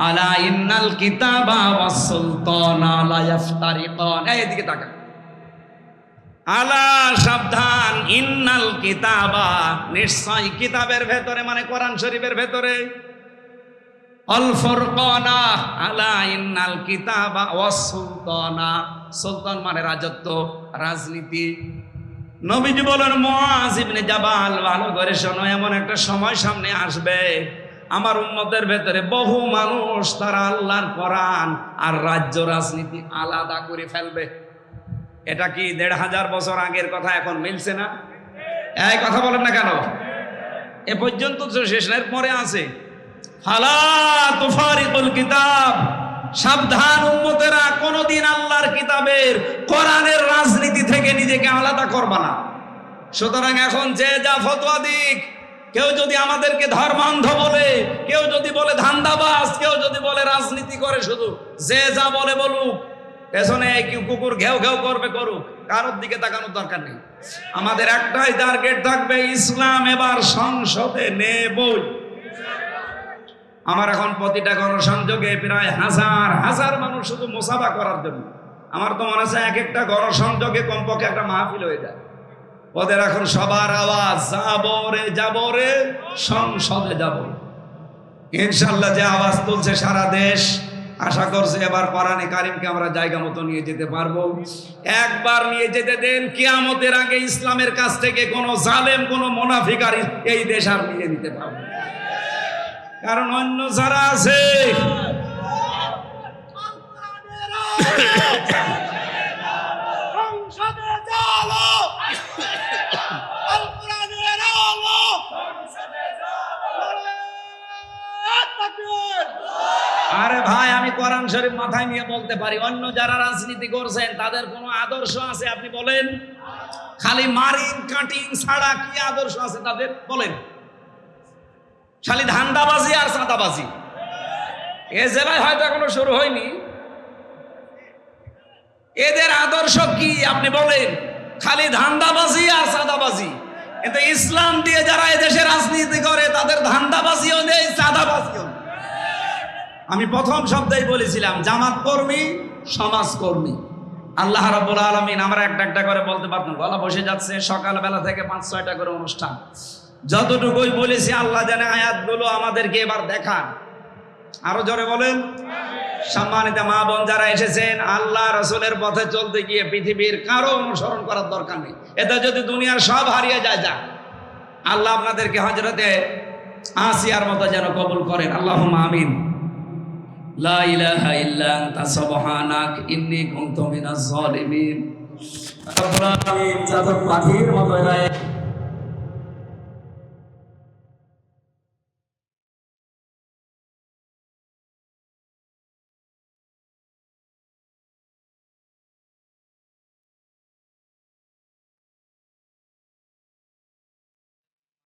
আলা ইন্নাল কিতাবা ওয়াস সুলতানা লা ইফতারিকান। এইদিকে তাকান। আলা, সাবধান, ইন্নাল কিতাবা, নিশ্চয় কিতাবের ভেতরে মানে কোরআন শরীফের ভেতরে, আল ফুরকানা, আলা ইন্নাল কিতাবা ওয়াস সুলতানা, সুলতান মানে রাজত্ব, রাজনীতি। নবীজি বলেন, মুআয ইবনে জাবাল ভালো করে শোনো, এমন একটা সময় সামনে আসবে আমার উম্মতের ভেতরে বহু মানুষ তারা আল্লাহর কোরআন আর রাজ্য রাজনীতি আলাদা করে ফেলবে। এটা কি 1500 বছর আগের কথা এখন মিলছে না? এই কথা বলেন না কেন? এ পর্যন্ত তো শেষের পরে আছে, ফালা তুফারিকুল কিতাব, সাবধান উম্মতেরা, কোনদিন আল্লাহর কিতাবের কোরআনের রাজনীতি থেকে নিজেকে আলাদা করবা না। সুতরাং এখন যে যা ফতোয়া দিক, কেউ যদি আমাদেরকে ধর্মান্ধ বলে, কেউ যদি বলে ধান্দাবাজ, কেউ যদি বলে রাজনীতি করে, শুধু যে যা বলে বলুক, পেছনে কি কুকুর ঘেউ ঘেউ করবে করুক, কারোর দিকে তাকানোর দরকার নেই। আমাদের একটাই টার্গেট থাকবে, ইসলাম এবার সংসদে নেবই। আমার এখন প্রতিটা গণসংযোগে প্রায় হাজার হাজার মানুষ শুধু মুসাফা করার জন্য। আমার তো মনে হচ্ছে এক একটা গণসংযোগে কমপক্ষে একটা মাহফিল হয়ে যায়। ওদের এখন সবার আওয়াজ, যাবো রে সংসদে যাব। ইনশাল্লাহ যে আওয়াজ তুলছে সারা দেশ, আশা করছে এবার কোরআনে কারিমকে আমরা জায়গা মতো নিয়ে যেতে পারবো। একবার নিয়ে যেতে দেন, কিয়ামতের আগে ইসলামের কাছ থেকে কোনো জালেম, কোনো মুনাফিক আর এই দেশ আর নিয়ে নিতে পারবে। কারণ অন্য যারা আছে আরে ভাই, আমি কোরআন শরীফ মাথায় নিয়ে বলতে পারি, অন্য যারা রাজনীতি করছেন তাদের কোনো আদর্শ আছে আপনি বলেন? খালি মারিং কাটিং ছাড়া কি আদর্শ আছে তাদের বলেন? খালি ধান্দাবাজি আর চাঁদাবাজি। এ জেলায় হয়তো এখনো শুরু হয়নি। এদের আদর্শ কি আপনি বলেন? খালি ধান্দাবাজি আর চাঁদাবাজি। কিন্তু ইসলাম দিয়ে যারা এদেশে রাজনীতি করে তাদের ধান্দাবাজিও নেই, চাঁদাবাজিও নেই। আমি প্রথম শব্দেই বলেছিলাম, জামাত কর্মী, সমাজ কর্মী। আল্লাহ রাব্বুল আলামিন, আমরা একটা একটা করে বলতে পারতাম, গলা বসে যাচ্ছে, সকালবেলা থেকে 5-6টা করে অনুষ্ঠান। যতটুকুই বলেছি আল্লাহ জানে আয়াতগুলো আমাদেরকে এবার দেখান। আরো জোরে বলেন। সম্মানিত মা বোন যারা এসেছেন, আল্লাহ রাসূলের পথে চলতে গিয়ে পৃথিবীর কারো অনুসরণ করার দরকার নেই। এতে যদি দুনিয়ার সব হারিয়ে যায়, যাক। আল্লাহ আপনাদেরকে হযরতে আসিয়ার মতো যেন কবুল করেন, আল্লাহুম্মা আমিন। লা ইলাহা ইল্লা আনতা সুবহানাক ইন্নী কুনতু মিনাজ জালিমিন। রব্বুল আলামিন, যাদের পাখির মতো